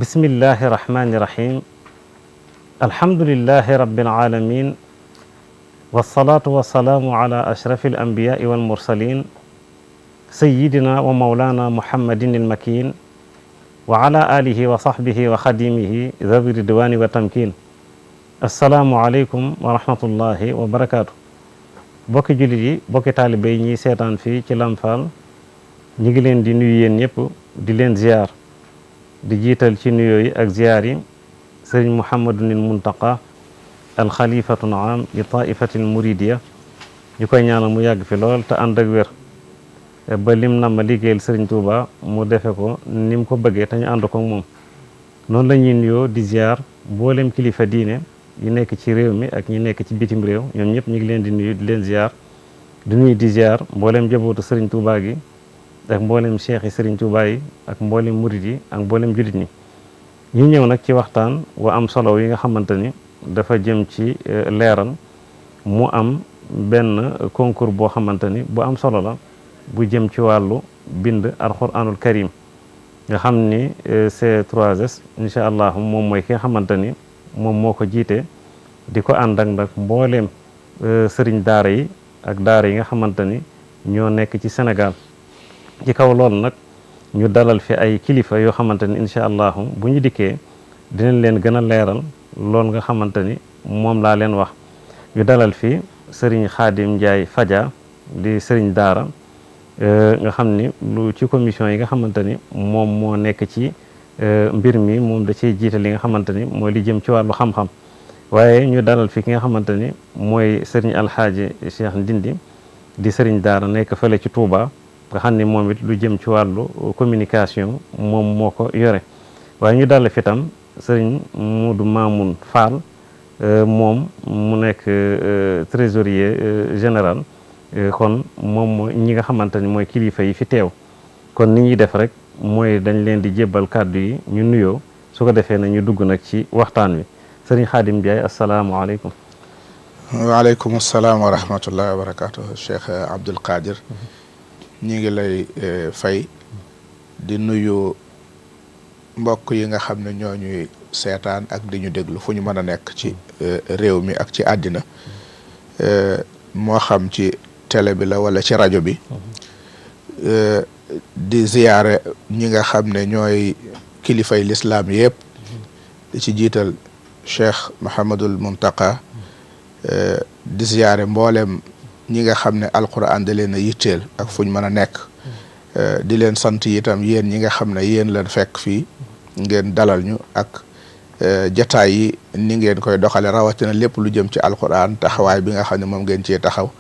bismillahi rahmani rahim alhamdulillahi rabbil alamin wassalatu wassalamu ala ashrafil anbiyai wal mursalin sayyidina wa maulana muhammadin al makin wa ala alihi wa sahbihi wa khadimihi zawi ridwani wa tamkin assalaamu aleykum wa rahmatullahi wa barakaatu. bokki jullit yi bokki taalibe yi ñiy seetaan fii ci Lamfal ñi ngi leen di nuyu yéen ñëpp di leen ziar di jiital ci nuyoo yi ak ziar yi sëriñ Mouhamadunil Muntaqa alxalifatul aam li taifatil muridiya ñu koy ñaanal mu yàgg fi lool te ànd ak wér ba lim na ma liggéeyal sëriñ Touba mu defe ko ni mu ko bëggee te ñu ànd ko moom. noonu la ñuy nuyoo di ziar mboolem kilifa diine yi nekk ci réew mi ak ñi nekk ci bitim réew ñoom ñëpp ñu ngi leen di nuyu di leen ziar di nuyu di ziar mboolem jabootu sëriñ Touba gi ak mboolem cheikh yi sëriñ Touba yi ak mboolem murid yi ak mboolem jullit ñi. ñu ñëw nag ci waxtaan wa am solo yi nga xamante ni dafa jëm ci leeral mu am benn concours boo xamante ni bu am solo la bu jëm ci wàllu bind alquranul karim nga xam ni C3S incha allah moom mooy ki nga xamante ni moom moo ko jiite di ko ànd ak nag mbooleem sëriñ daara yi ak daara yi nga xamante ni ñoo nekk ci Sénégal. ci kaw loolu nag ñu dalal fi ay kilifa yoo xamante ni incha allah bu ñu dikkee dinañ leen gën a leeral loolu nga xamante ni moom laa leen wax. ñu dalal fi sëriñ Xaadim Njaay Faja di sëriñ daara nga xam ni lu ci commission yi nga xamante ni moom moo nekk ci mbir mi moom da ciy jiite li nga xamante ni mooy li jëm ci wàllu xam-xam. waaye ñu dalal fi ki nga xamante ni mooy sëriñ Alxaaji Cheikh Ndindi di sëriñ daara nekk fële ci Touba nga xam ni moom it lu jëm ci wàllu communication moom moo ko yore. waaye ñu dalal fi tam sëriñ Mudu Mamoun Fall moom mu nekk trésorier général kon moom mooy ñi nga xamante ni mooy kilifa yi fi teew. kon ni ñuy def rek mooy dañ leen di jébbal kàddu yi ñu nuyoo su ko defee na ñu dugg nag ci waxtaan wi sëriñ Xaadim Ndiaye asalaamualeykum. waaleykum salaam wa rahmatullahi wa barakaatu. Cheikh Abdoul Qadir ñi ngi lay fay di nuyu mbokk yi nga xam ne ñoo ñuy seetaan ak di ñu déglu fu ñu mën a nekk ci réew mi ak ci àddina moo xam ci télé bi la wala ci rajo bi di ziyaare ñi nga xam ne ñooy kilifay lislaam yëpp di ci jiital Cheikh Mouhamadul Muntaqa di ziyaare mboolem ñi nga xam ne alquran da leen a yitteel ak fu ñu mën a nekk di leen sant itam yéen ñi nga xam ne yéen leen fekk fii ngeen dalal ñu ak jataay yi ni ngeen koy doxale rawatina lépp lu jëm ci alquran taxawaay bi nga xam ne moom ngeen cee taxaw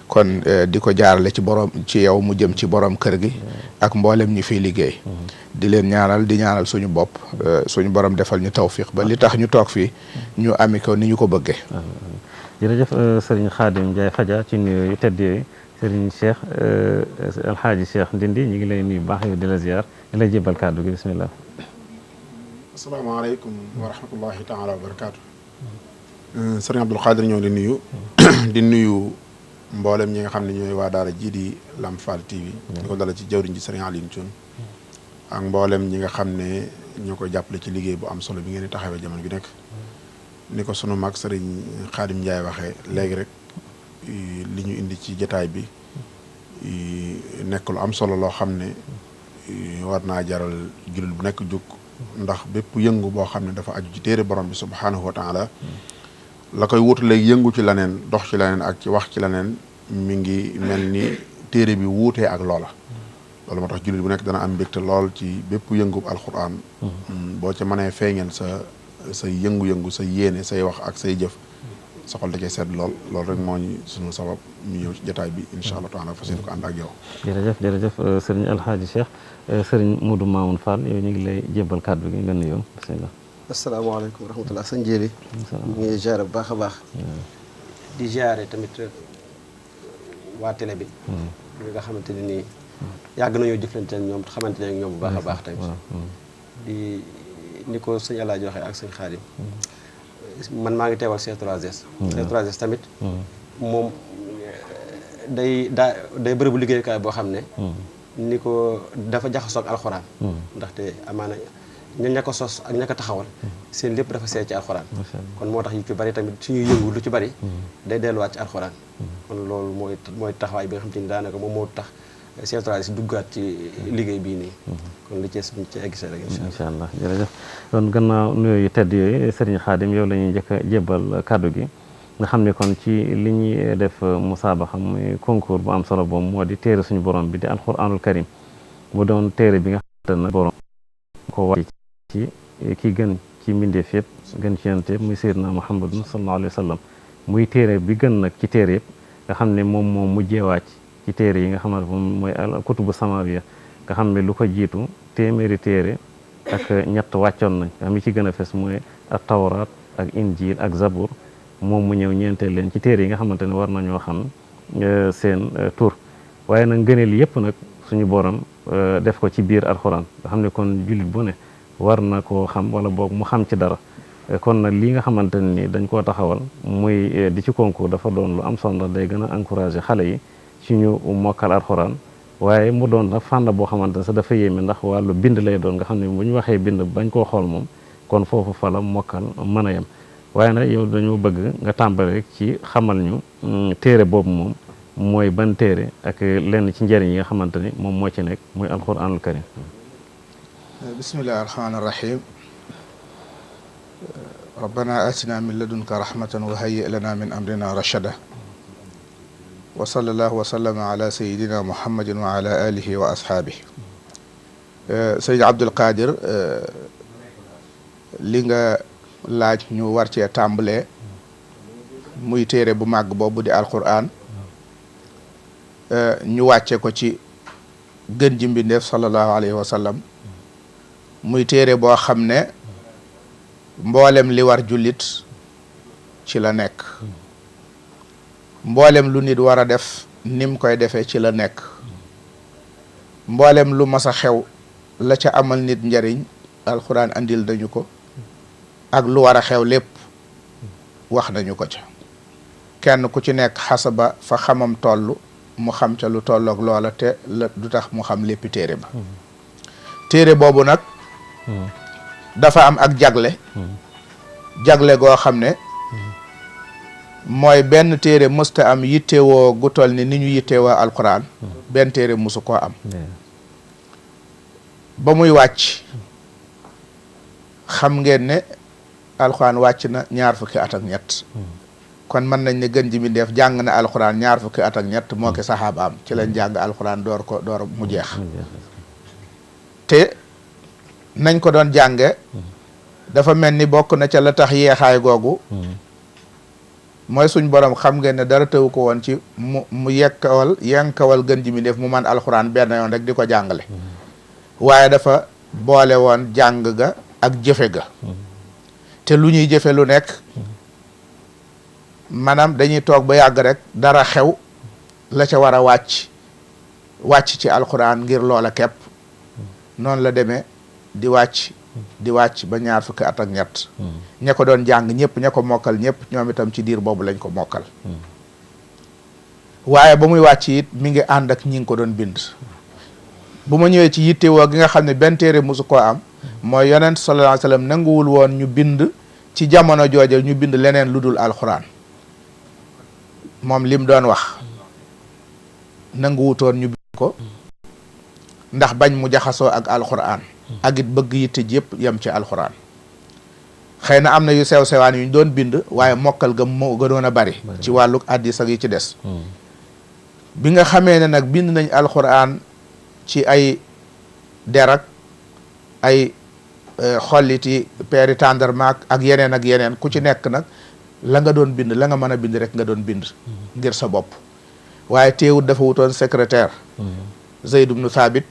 kon di ko jaarale ci borom ci yow mu jëm ci borom kër gi ak mboolem ñi fiy liggéey di leen ñaanal di ñaanal suñu bopp suñu borom defal ñu tawfiq ba li tax ñu toog fii ñu ami ko ni ñu ko bëggee. jërëjëf sëriñ Xaadim Njaay Faja ci nuyu yu tedd yooyu sëriñ Cheikh Alxaaji Cheikh Ndindi ñu ngi lay nuyu baax yow di la ziar di la jébal kàddu gi bismillah. asalaamaaleykum wa rahmatullahi taala wa barakaatu. sëriñ Abdul Qadir ñoo di nuyu di nuyu mboolem ñi nga xam ne ñooy waa daara ji di Lamfal TV. di ko dala ci jawriñ ji sëriñ Alioune Thioune ak mboolem ñi nga xam ne ñoo koy jàppale ci liggéey bu am solo bi ngeen di taxawee jamono bi nekk. ni ko sunu mag sëriñ Xaadim Njaay waxee léegi rek li ñu indi ci jataay bi nekk lu am solo loo xam ne war naa jaral jullit bu nekk jóg ndax bépp yëngu boo xam ne dafa aju ci téere borom bi subhaanahu wa taala la koy wutaleeg yëngu ci leneen dox ci leneen ak ci wax ci leneen mi ngi mel ni téere bi wuutee ak loola loolu moo tax jullit bu nekk dana am mbégte lool ci bépp yëngu alquran boo ca mënee feeñal say yëngu-yëngu say yéene say wax ak say jëf sa xol da cay sedd lool loolu rek moo ñu sunu sabab ñu ñëw ci jotaay bi incha allah taala fas yéene ko ànd ak yow. jërëjëf sëriñ Alxaaji Cheikh sëriñ Modou Mamoun Fall yow ñu ngi lay jébbal kàddu gi nga nuyoo bismillah. asalaamaaleykum wa rahmatulah sëñ Jéeli. ñu ngi ziare bu baax a baax. di ziare tamit waa télé bi. ñi nga xamante ne nii yàgg nañoo jëflante ak ñoom xamante ne ak ñoom bu baax a baax tamit. di ni ko sëñ Alaaji waxee ak sëñ Xaadim man maa ngi teewal C3S C3S tamit moom day bërëbu liggéeyukaay boo xam ne ni ko dafa jaxasoo ak alxuraan ndaxte amaana ña ko sos ak ña ko taxawal seen lépp dafa seet ci alxuraan kon moo tax yu ci bari tamit suñuy yëngu lu ci bari day delluwaat ci alxuraan kon loolu mooy taxawaay bi nga xam te ni daanaka moom moo tax C3S duggaat ci liggéey bii nii kon li ci egg rek incha allah jërëjëf kon gannaaw nuyoo yu tedd yooyu Serigne Khadim yow la ñuy njëkk a jébbal kàddu gi nga xam ne kon ci li ñuy def musaabaxa muy concours bu am solo boobu moo di téere suñu borom bi di alquranul karim mu doon téere bi nga xamante ne borom ko wàcc ci ki gën ci mbindeef yëpp gën ci yonent yëpp muy Seydina Muhammadun sallallahu alayhi wa sallam muy téere bi gën nag ci téere yëpp nga xam ne moom mujjee wàcc ci téere yi nga xamante moom mooy kutubu samawiya nga xam ne lu ko jiitu téeméeri téere ak ñett wàccoon nañ nga xam ne ci gën a fes mooy ak tawraat ak injil ak zabur moom mu ñëw ñeenteel leen ci téere yi nga xamante ne war nañoo xam seen tur waaye nag ngëneel yëpp nag suñu borom def ko ci biir alxuraan nga xam ne kon jullit bu ne war na koo xam wala boog mu xam ci dara kon nag lii nga xamante ne ni dañ koo taxawal muy di ci concours dafa doon lu am solo day gën a encouragé xale yi ci ñu mokkal alxuraan waaye mu doon nag fànn boo xamante ne sax dafa yéeme ndax wàllu bind lay doon nga xam ne bu ñu waxee bind bañ koo xool moom kon foofu fa la mokkal mën a yem waaye nag yow dañoo bëgg nga tàmbale rek ci xamal ñu téere boobu moom mooy ban téere ak lenn ci njëriñ yi nga xamante ni moom moo ci nekk muy alquranul karim bismillahi rahmaani rahim rabbana atina min ladunka rahmatan wa hayyi lana min amrina rashada wa sallallahu wa sallama ala sayidina muhammadin wa ala alihi wa ashaabihi Sëñ Abdul Qadir li nga laaj ñu war cee tàmbalee muy téere bu màgg boobu di alquran ñu wàcce ko ci gën ji mbindeef sallallahu alayhi wa sallam muy téere boo xam ne mboolem li war jullit ci la nekk mboolem lu nit war a def nim koy defee ci la nekk mboolem lu mas a xew la ca amal nit njariñ alquran andil dañu ko ak lu war a xew lépp wax nañu ko ca kenn ku ci nekk xasaba fa xamam toll mu xam ca lu tolloog loola te la du tax mu xam léppi téere ba téere boobu nag dafa am ak jagle goo xam ne mooy benn téere mësta am yittewoo gu toll ni ñu yittewoo alquran benn téere musu koo am ba muy wàcc xam ngeen ne alxuraan wàcc na ñaar fukki at ak ñett kon mën nañ ne gën ji mbindeef jàng na alxuraan ñaar fukki at ak ñett moo ki saxaabaam ci lañ jàng alxuraan door mu jeex te nañ ko doon jànge dafa mel ni bokk na ca la tax yeexaay googu mooy suñ borom xam ngeen ne dara tëw ko woon ci mu yenkawal gën ji mbindeef mu man alxuraan benn yoon rek di ko jàngale waaye dafa boole woon jàng ga ak jëfe ga te lu ñuy jëfe lu nekk maanaam dañuy toog ba yàgg rek dara xew la ca war a wàcc ci alxuraan ngir loola képp noonu la demee di wàcc ba ñaar fukki at ak ñett ña ko doon jàng ñëpp ña ko mokkal ñëpp ñoom itam ci diir boobu lañ ko mokkal waaye ba muy wàcc it mi ngi ànd ak ñi ngi ko doon bind bu ma ñëwee ci yittewoo gi nga xam ne benn téere musu koo am mooy yonent sallallahu alayhi wa sallam nanguwul woon ñu bind ci jamono jooja ñu bind leneen lu dul alxuraan moom lim doon wax nanguwutoon ñu bind ko ndax bañ mu jaxasoo ak alxuraan ak it bëgg yitte ji yëpp yem ci alxuraan xëy na am na yu sew sewaan yu ñu doon bind waaye mokkal ga moo gënoon a bari ci wàllu hadiis ak yi ci des bi nga xamee ne nag bind nañ alxuraan ci ay derak ay xolliti peeri tàndarma ak yeneen ku ci nekk nag la nga doon bind la nga mën a bind rek nga doon bind ngir sa bopp waaye teewut dafa wutoon secrétaire Zayd ibnu Thabit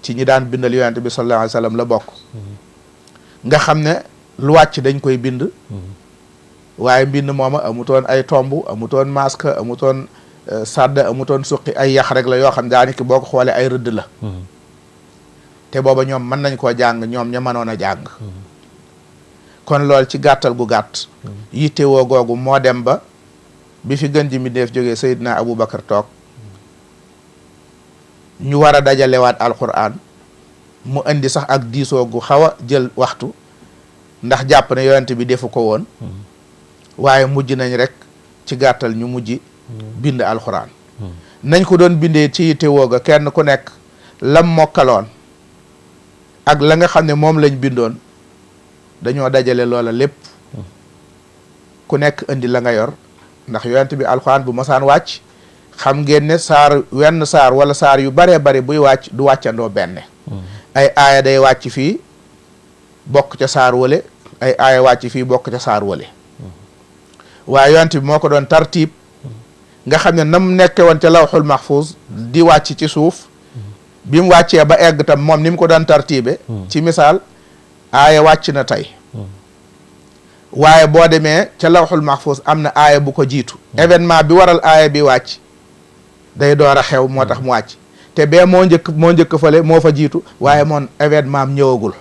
ci ñi daan bindal yonent bi sallallahu alayhi wa sallam la bokk nga xam ne lu wàcc dañ koy bind waaye mbind mooma amutoon ay tomb amutoon masque amutoon sàdd amutoon suqi ay yax rek la yoo xam daanaka boo ko xoolee ay rëdd la te booba ñoom mën nañ koo jàng ñoom ña mënoon a jàng kon lool ci gàttal gu gàtt yittewoo googu moo dem ba bi fi gën ji mbindéef jógee Seydina Aboubacar toog ñu war a dajalewaat alquran mu indi sax ak diisoo gu xaw a jël waxtu ndax jàpp ne yonent bi defu ko woon waaye mujj nañ rek ci gàttal ñu mujj bind alquran nañ ko doon bindee ci yittewoo ga kenn ku nekk lam mokkaloon ak la nga xam ne moom lañ bindoon dañoo dajale loola lépp ku nekk indi la nga yor ndax yonent bi alxuraan bu masaan wàcc xam ngeen ne wenn saar wala saar yu baree bari buy wàcc du wàccandoo benn ay aaya day wàcc fii bokk ca saar wale ay aaya wàcc fii bokk ca saar wale waaye yonent bi moo ko doon tartiib nga xam ne nam nekke woon ca lawxul mahfuz di wàcc ci suuf bi mu wàccee ba egg tam moom ni mu ko doon tartiibe ci misaal aaya wàcc na tey waaye boo demee ca lawxul mahfuz am na aaya bu ko jiitu événement bi waral aaya bi wàcc day door a xew moo tax mu wàcc te bee moo njëkk fële moo fa jiitu waaye moom événement am ñëwagul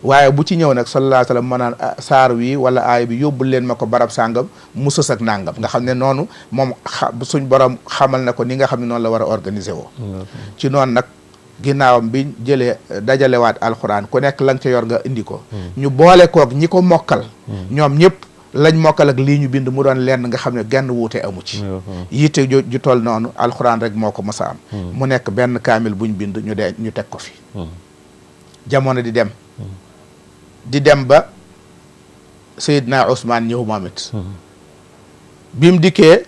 waaye bu ci ñëw nag sallallahu alayhi wa sallam ma naan saar wi wala aaya bi yóbbul leen ma ko barab sàngam mu sës ak nàngam nga xam ne noonu moom suñ borom xamal na ko ni nga xam ne noonu la war a organiser woo ci noonu nag ginnaawam bi jëlee dajalewaat alxuraan ku nekk la nga ca yor nga indi ko ñu boole koog ñi ko mokkal ñoom ñëpp lañ mokkal ak lii ñu bind mu doon lenn nga xam ne genn wuute amu ci yitte ju toll noonu alxuraan rek moo ko mës a am mu nekk benn kaamil buñ bind ñu teg ko fi jamono di dem ba Seydina Ousmane ñëw moom it bi mu dikkee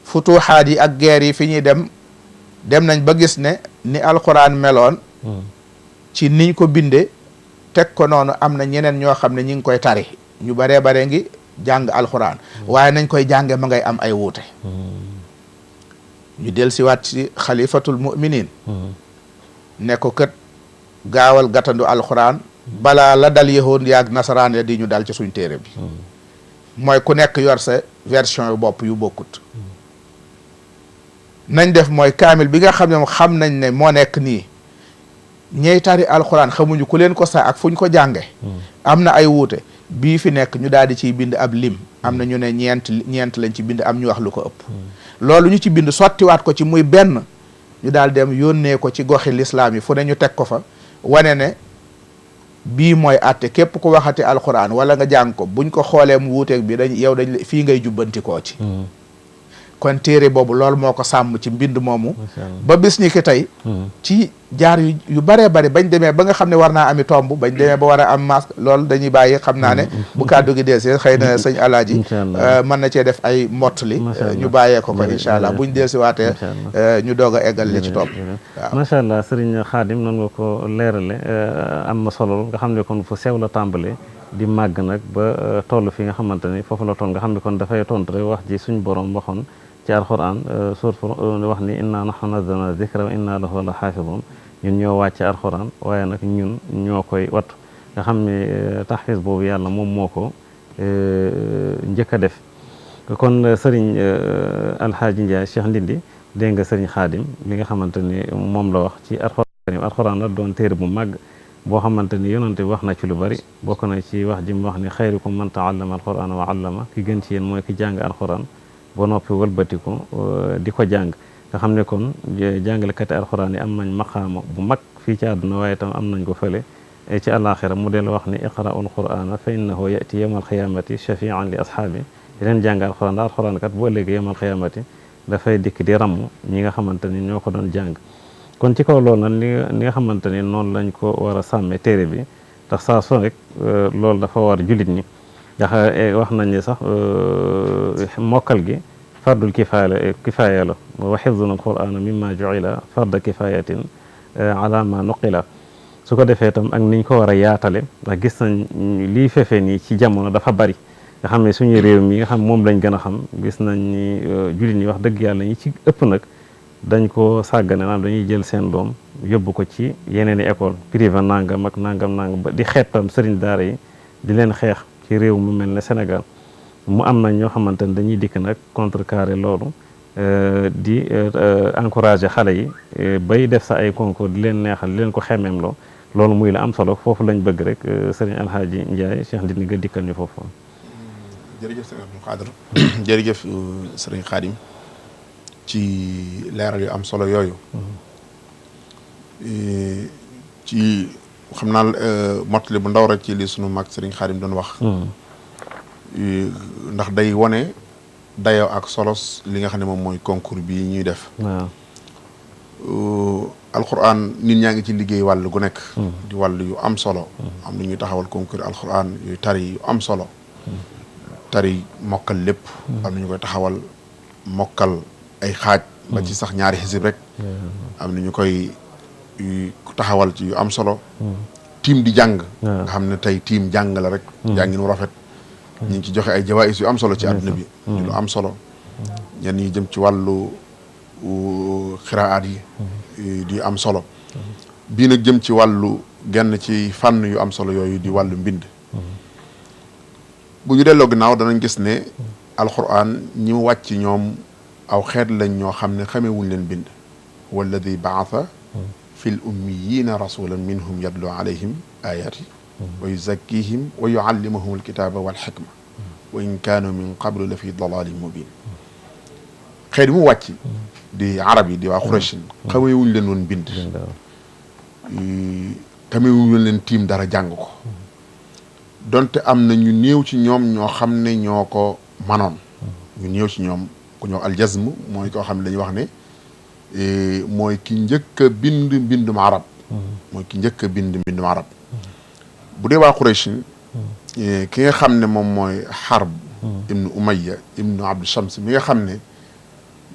futuxaat yi ak guerre yi fi ñuy dem nañ ba gis ne ni alxuraan meloon ci niñ ko binde teg ko noonu am na ñeneen ñoo xam ne ñi ngi koy tari ñu baree bare ngi jàng alxuraan waaye nañ koy jànge ma ngay am ay wuute ñu del siwaat ci xalifatul muminin ne ko kët gaawal gàttandu alxuraan balaa la dal yahood yaag nasaraan ya di ñu dal ci suñ téere bi mooy ku nekk yor sa version yu bopp yu bokkut nañ def mooy kaamil bi nga xam ne xam nañ ne moo nekk nii ñey tari alxuraan xamuñu ku leen ko sa ak fuñ ko jànge am na ay wuute bii fi nekk ñu daal di ciy bind ab lim am na ñu ne ñeent lañ ci bind am ñu wax lu ko ëpp loolu ñu ci bind sottiwaat ko ci muy benn ñu daal dem yónnee ko ci goxi lislaam yi fu ne ñu teg ko fa wane ne bii mooy àtte képp ku waxati alxuraan wala nga jàng ko buñ ko xoolee mu wuuteeg bi dañ fii ngay jubbantikoo ci kon téere boobu loolu moo ko sàmm ci mbind moomu ba bis ni ki tey ci jaar yu baree bari bañ demee ba nga xam ne war naa ami tomb bañ demee ba war a am masque loolu dañuy bàyyi xam naa ne bu kàddu gi deesee xëy na sëñ alaaji mën na cee def ay mottali ñu bàyyee ko incha allah buñ deesi waatee ñu doog a eggal li ci topp waaw macha allah sëriñ Xaadim noonu nga ko leerale am na solo nga xam ne kon fu sew la tàmbalee di màgg nag ba toll fi nga xamante ni foofu la toll nga xam ne kon dafay tontu rek wax ji suñ borom waxoon ci alquran wax ni inna nahnu nazzalna zikra wa inna lahu la xaafidun ñun ñoo wàcce alquran waaye nag ñun ñoo koy wattu nga xam ne taxfiis boobu yàlla moom moo ko njëkk a def kon sëriñ alxaaji Ndiaye Cheikh Ndindi dégg nga sëriñ Xaadim li nga xamante ni moom la wax ci alquran la doon téere bu màgg boo xamante ni yonante bi wax na ci lu bari bokk na ci wax ji mu wax ni xayrukum man taallama alquran wa allama ki gën ci yéen mooy ki jàng alquran ba noppi wëlbatiku di ko jàng nga xam ne kon jàngalekati alxuraan yi am nañ maqaama bu mag fii ci àdduna waaye tam am nañ ko fële ci àllaaxira mu del wax ni iqra'ul qur'ana fa innahu ya'ti yawmal qiyaamati shafi'an li ashaabi di leen jàng alxuraan da alxuraan kat boo léegi yawmal qiyaamati dafay dikk di ramm ñi nga xamante ni ñoo ko doon jàng kon ci kaw loolu nag li nga xamante ni noonu lañ ko war a sàmmee téere bi ndax saa su rek loolu dafa war jullit ñi ndax wax nañ ne sax mokkal gi fardul kifaaya la wa xifduna alqur'ana mimma ju'ila farda kifayatin ala ma nuqila su ko defee tam ak niñ ko war a yaatale ndax gis nañ lii fefe nii ci jamono dafa bari nga xam ne suñu réew mi nga xam moom lañ gën a xam gis nañ ni jullit ñi wax dëgg yàlla ñi ci ëpp nag dañ ko sàggane naan dañuy jël seen doom yóbbu ko ci yeneen i école privé nangam ak nangam ba di xeetam sëriñ daara yi di leen xeex ci réew mu mel ne Sénégal mu am nañ ñoo xamante ne dañuy dikk nag contrecarrer loolu di encourager xale yi bay def sa ay concours di leen neexal di leen ko xemmeemloo loolu muy la am solo foofu lañ bëgg rek sëriñ Alhaaji Ndiaye Cheikh Ndindi nga dikkal ñu foofu. jërëjëf sëriñ Abdou Khadr jërëjëf sëriñ Khadim ci leeral yu am solo yooyu ci xam naa mottali bu ndaw rek ci li sunu mag sëriñ Khadim doon wax ndax day wone dayoo ak solos li nga xam ne moom mooy concours bi ñuy def waaw alquran nit ñaa ngi ci liggéey wàll gu nekk di wàll yu am solo am na ñuy taxawal concours alquran yu tari yu am solo tari mokkal lépp am na ñu koy taxawal mokkal ay xaaj ba ci sax ñaari xisib rek am na ñu koy taxawal ci yu am solo tiim di jàng nga xam ne tey tiim jàng la rek jàngin wu rafet ñu ngi ci joxe ay jawaïs yu am solo ci àdduna bi ñu lu am solo ñenn ñi jëm ci wàllu xiraat yi di am solo bii nag jëm ci wàllu genn ci fànn yu am solo yooyu di wàllu mbind bu ñu delloo ginnaaw danañ gis ne alquran ñi mu wàcc ñoom aw xeet lañ ñoo xam ne xamewuñ leen bind walladi baatha fi l ummiyina rasulan minhum yatlu alayhim ayati wa yuzakkihim wa yuallimuhum alkitaba walxikma wa in kaanu min qablu la fi dalalin mubin xeet yi mu wàcc di arab yi di waa Quraysh xamewuñ leen woon bind xamewuñ leen tiim dara jàng ko donte am na ñu néew ci ñoom ñoo xam ne ñoo ko manoon ñu néew ci ñoom ku ñëw aljazm mooy koo xam ne dañuy wax ne mooy ki njëkk a bind mbindum arab mooy ki njëkk a bind mbindum arab bu dee waa Quraysh ki nga xam ne moom mooy Harb ibnu Umayya ibnu Abdu Shams mi nga xam ne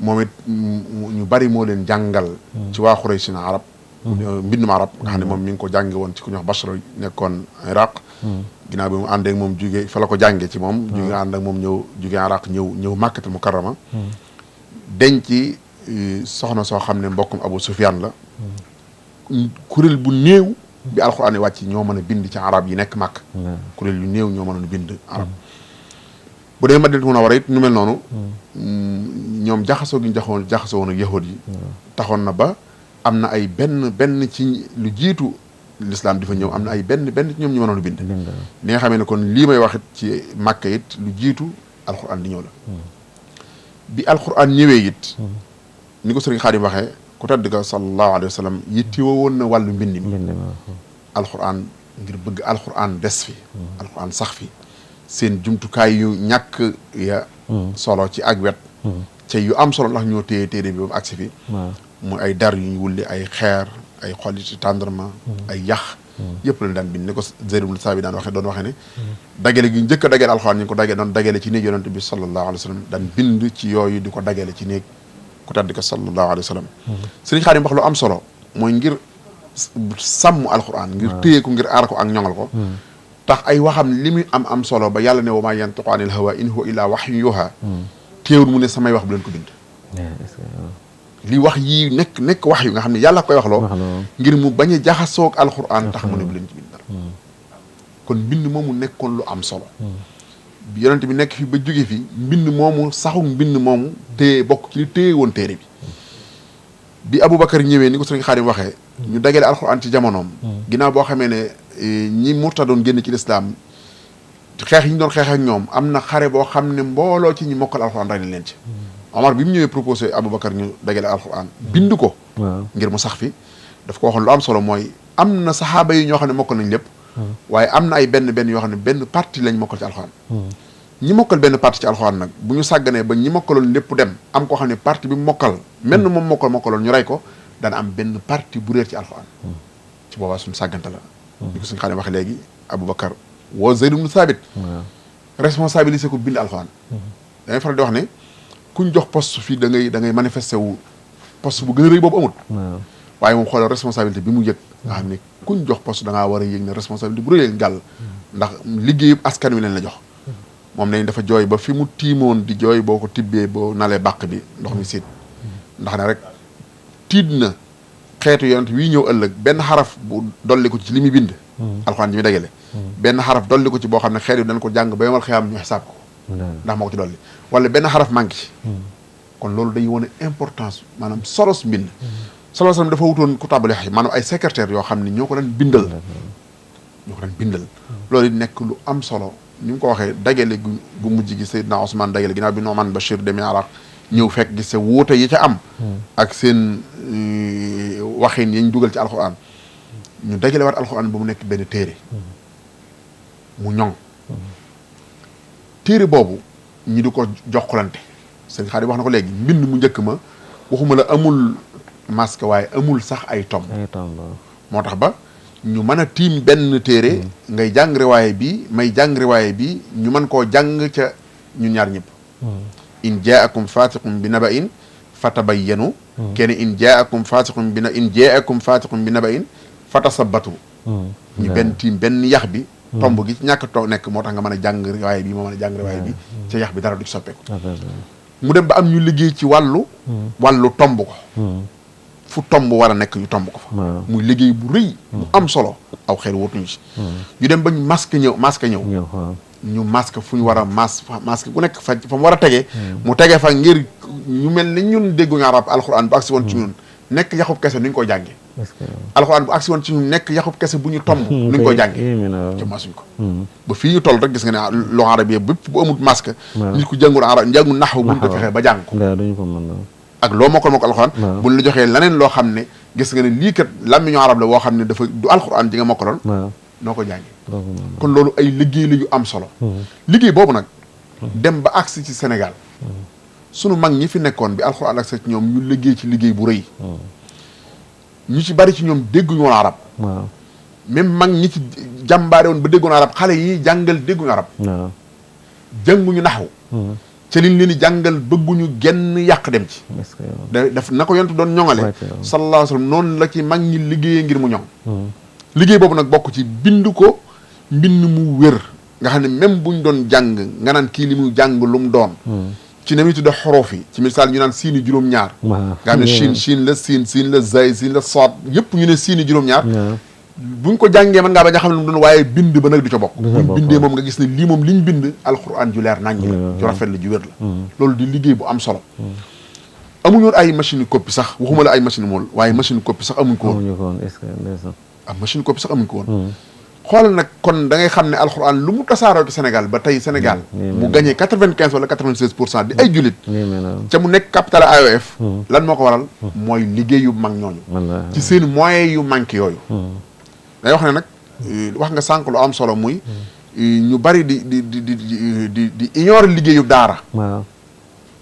moom it ñu bari moo leen jàngal ci waa Quraysh na arab mbindum arab nga xam ne moom mi ngi ko jànge woon ci ku ñuy wax Basra nekkoon Iraq ginnaaw bi mu àndee ak moom jugee fa la ko jàngee ci moom jugee ànd ak moom jugee Iraq ñëw Makkatul Mukarrama denc soxna soo xam ne mbokkum Abu Sufyaan la kuréel bu néew bi alxuraan yi wàcc ñoo mën a bind ci arab yi nekk Makka kuréel yu néew ñoo mën a bind arab bu dee Madinatu Munawwara it ñu mel noonu ñoom jaxasoo gi ñu jaxasoo woon ak yahud yi taxoon na ba am na ay benn ci lu jiitu l'islam di fa ñëw am na ay benn ci ñoom ñu mënoon a bind ni nga xamee ne kon lii may wax it ci Makka it lu jiitu alxuraan di ñëw la bi alxuraan ñëwee it ni ko sëriñ Xaadim waxee ku tedd ka sallallahu alayhi wa sallam yittewoo woon na wàllu mbind mi alxuraan ngir bëgg alxuraan des fi alxuraan sax fi seen jumtukaay yu ñàkk ya solo ci ak wet ca yu am solo ndax ñoo téye téere bi ba mu agsi fi muy ay dar yu ñu wulli ay xeer ay xoliti tàndarma ay yax yëpp lañ daan bind ni ko Zayd ibn Saabit doon waxee ne dagale gi njëkk a dagale alxuraan ñu ngi ko doon dagale ci néeg yonent bi sallallahu alayhi wa sallam daan bind ci yooyu di ko dagale ci néeg ku tedd ko sallallahu alayhi wa sallam sëriñ Xaadim wax lu am solo mooy ngir sàmm alxuraan ngir téye ko ngir aar ko ak ñoŋal ko tax ay waxam li muy am solo ba yàlla ne wa maa yantiqu anil hawa in huwa illaa wahyun yuuhaa téewul mu ne samay wax bu leen ko bind li wax yii nekk wax yu nga xam ne yàlla koy wax loo ngir mu bañ a jaxasoog alxuraan tax mu ne bu leen ci bind dara kon mbind moomu nekkoon lu am solo bi yonent bi nekk fi ba jóge fi mbind moomu saxu mbind moomu téye bokk ci li téye woon téere bi Aboubacar ñëwee ni ko sëriñ Xaadim waxee ñu dagale alxuraan ci jamonoom ginnaaw boo xamee ne ñi murtadoon génn ci lislaam xeex yi ñu doon xeex ak ñoom am na xare boo xam ne mbooloo ci ñi mokkal alxuraan rey na leen ci Omar bi mu ñëwee proposé Aboubacar ñu dagale alxuraan bind ko ngir mu sax fi daf ko waxoon lu am solo mooy am na saxaaba yi ñoo xam ne mokkal nañ lépp waaye am na ay benn yoo xam ne benn partie lañ mokkal ci alxuraan ñi mokkal benn partie ci alxuraan nag bu ñu sàgganee ba ñi mokkaloon lépp dem am koo xam ne partie bi mokkal mel na moom mokkaloon ñu rey ko dana am benn partie bu réer ci alxuraan ci boobaa suñu sàggante la di ko suñu xam ne waxe léegi Aboubacar woo Zayd ibn Saabit responsabilisé ko bind alxuraan dangay faral di wax ne kuñ jox poste fii da ngay manifesté wu poste bu gën a rëy boobu amul waaye moom xoolal responsabilité bi mu yëg nga xam ne kuñ jox poste da ngaa war a yëg ne responsabilité bu rëy gàll ndax liggéeyu askan wi leen la jox moom lañ dafa jooy ba fi mu tiimoon di jooy boo ko tibbee boo nalee bàq bi ndox mi siit ndax ne rek tiit na xeetu yonent wii ñëw ëllëg benn xaraf bu dolli ko ci li muy bind alxuraan ji muy dagale benn xaraf dolli ko ci boo xam ne xeet yi dañ ko jàng ba yomal xiyaam ñu xisaab ko ndax moo ko ci dolli wala benn xaraf manqué ci kon loolu day wane importance maanaam solos mbind sallallahu alayhi wasallam dafa wutoon kutaabul wahyi maanaam ay secrétaire yoo xam ne ñoo ko daan bindal loolu it nekk lu am solo ni mu ko waxee dagale gu mujj gi Seydina Ousmane dagale ginnaaw bi Nu'man Bachir demee Iraq ñëw fekk gis sa wuute yi ca am ak seen waxin yi ñu dugal ci alxuraan ñu dagale waat alxuraan ba mu nekk benn téere mu ñoŋ téere boobu ñi di ko jokkalante sëñ Xaadim wax na ko léegi mbind mu njëkk ma waxuma la amul masque waaye amul sax ay tom moo tax ba ñu mën a tiim benn téere ngay jàng riwaaye bi may jàng riwaaye bi ñu mën koo jàng ca ñun ñaar ñëpp in jaakum fatiqum bi naba'in fatabayyanu kenn in jaakum fatiqum bi naba'in fatasabbatu ñu benn tiim benn yax bi tomb gi ci ñàkk to nekk moo tax nga mën a jàng riwaaye bi moo mën a jàng riwaaye bi ca yax bi dara du ci soppeeku mu dem ba am ñu liggéey ci wàllu tomb ko fu tomb war a nekk ñu tomb ko fa muy liggéey bu rëy bu am solo aw xel wóotuñu ci ñu dem ba ñu masque ñëw ñu masque fu ñu war a masque ku nekk fa mu war a tegee mu tegee fa ngir ñu mel ni ñun dégguñu arab alxuraan bu agsi woon ci ñun nekk yaxub kese nu ñu koy jàngee alxuraan bu agsi woon ci ñun nekk yaxub kese bu ñu tomb nu ñu koy jàngee te masuñ ko ba fii ñu toll rek gis nga ne loo arab yi bépp bu amul masque nit ku jàngul arab njàngul naxwu buñ ko fexee ba jàng ko ak loo mokkal alxuraan buñ la joxee leneen loo xam ne gis nga ne lii kat làmmiñu arab la woo xam ne dafa du alxuraan ji nga mokkaloon noo ko jàngee kon loolu ay liggéey la yu am solo liggéey boobu nag dem ba agsi ci Sénégal sunu mag ñi fi nekkoon bi alxuraan ak sa ci ñoom ñu liggéey ci liggéey bu rëy ñu ci bari ci ñoom dégguñu woon arab même mag ñi ci jàmbaare woon ba déggoon arab xale yi jàngal dégguñu arab jànguñu naxwu ca liñ leen di jàngal bëgguñu genn yàq dem ci daf na ko yontu doon ñoŋale sallallahu alayhi wa sallam noonu la ci mag ñi liggéeyee ngir mu ñoŋ liggéey boobu nag bokk ci bind ko mbind mu wér nga xam ne même buñ doon jàng nga naan kii li mu jàng lu mu doon ci na muy tudde xorof yi ci misaal ñu naan siini juróom-ñaar nga xam ne siin la siin la zay siin la soot yëpp ñu ne siini juróom-ñaar buñ ko jàngee mën ngaa bañ a xam ne mu doon waaye bind ba nag du ca bokk buñ bindee moom nga gis ne lii moom liñ bind alxuraan ju leer nañ la ju rafet la ju wér la loolu di liggéey bu am solo amuñu woon ay machine copie sax waxuma la ay machine mool waaye machine copie sax amuñ ko woon machine copie sax amuñ ko woon xoolal nag kon da ngay xam ne alxuraan lu mu tasaaroo ci Sénégal ba tey Sénégal mu gagné 95 wala 96% di ay jullit ca mu nekk capital AOF lan moo ko waral mooy liggéey yu mag ñooñu ci seen moyens yu manqué yooyu day wax ne nag wax nga sànq lu am solo muy ñu bari di ignorer liggéeyu daara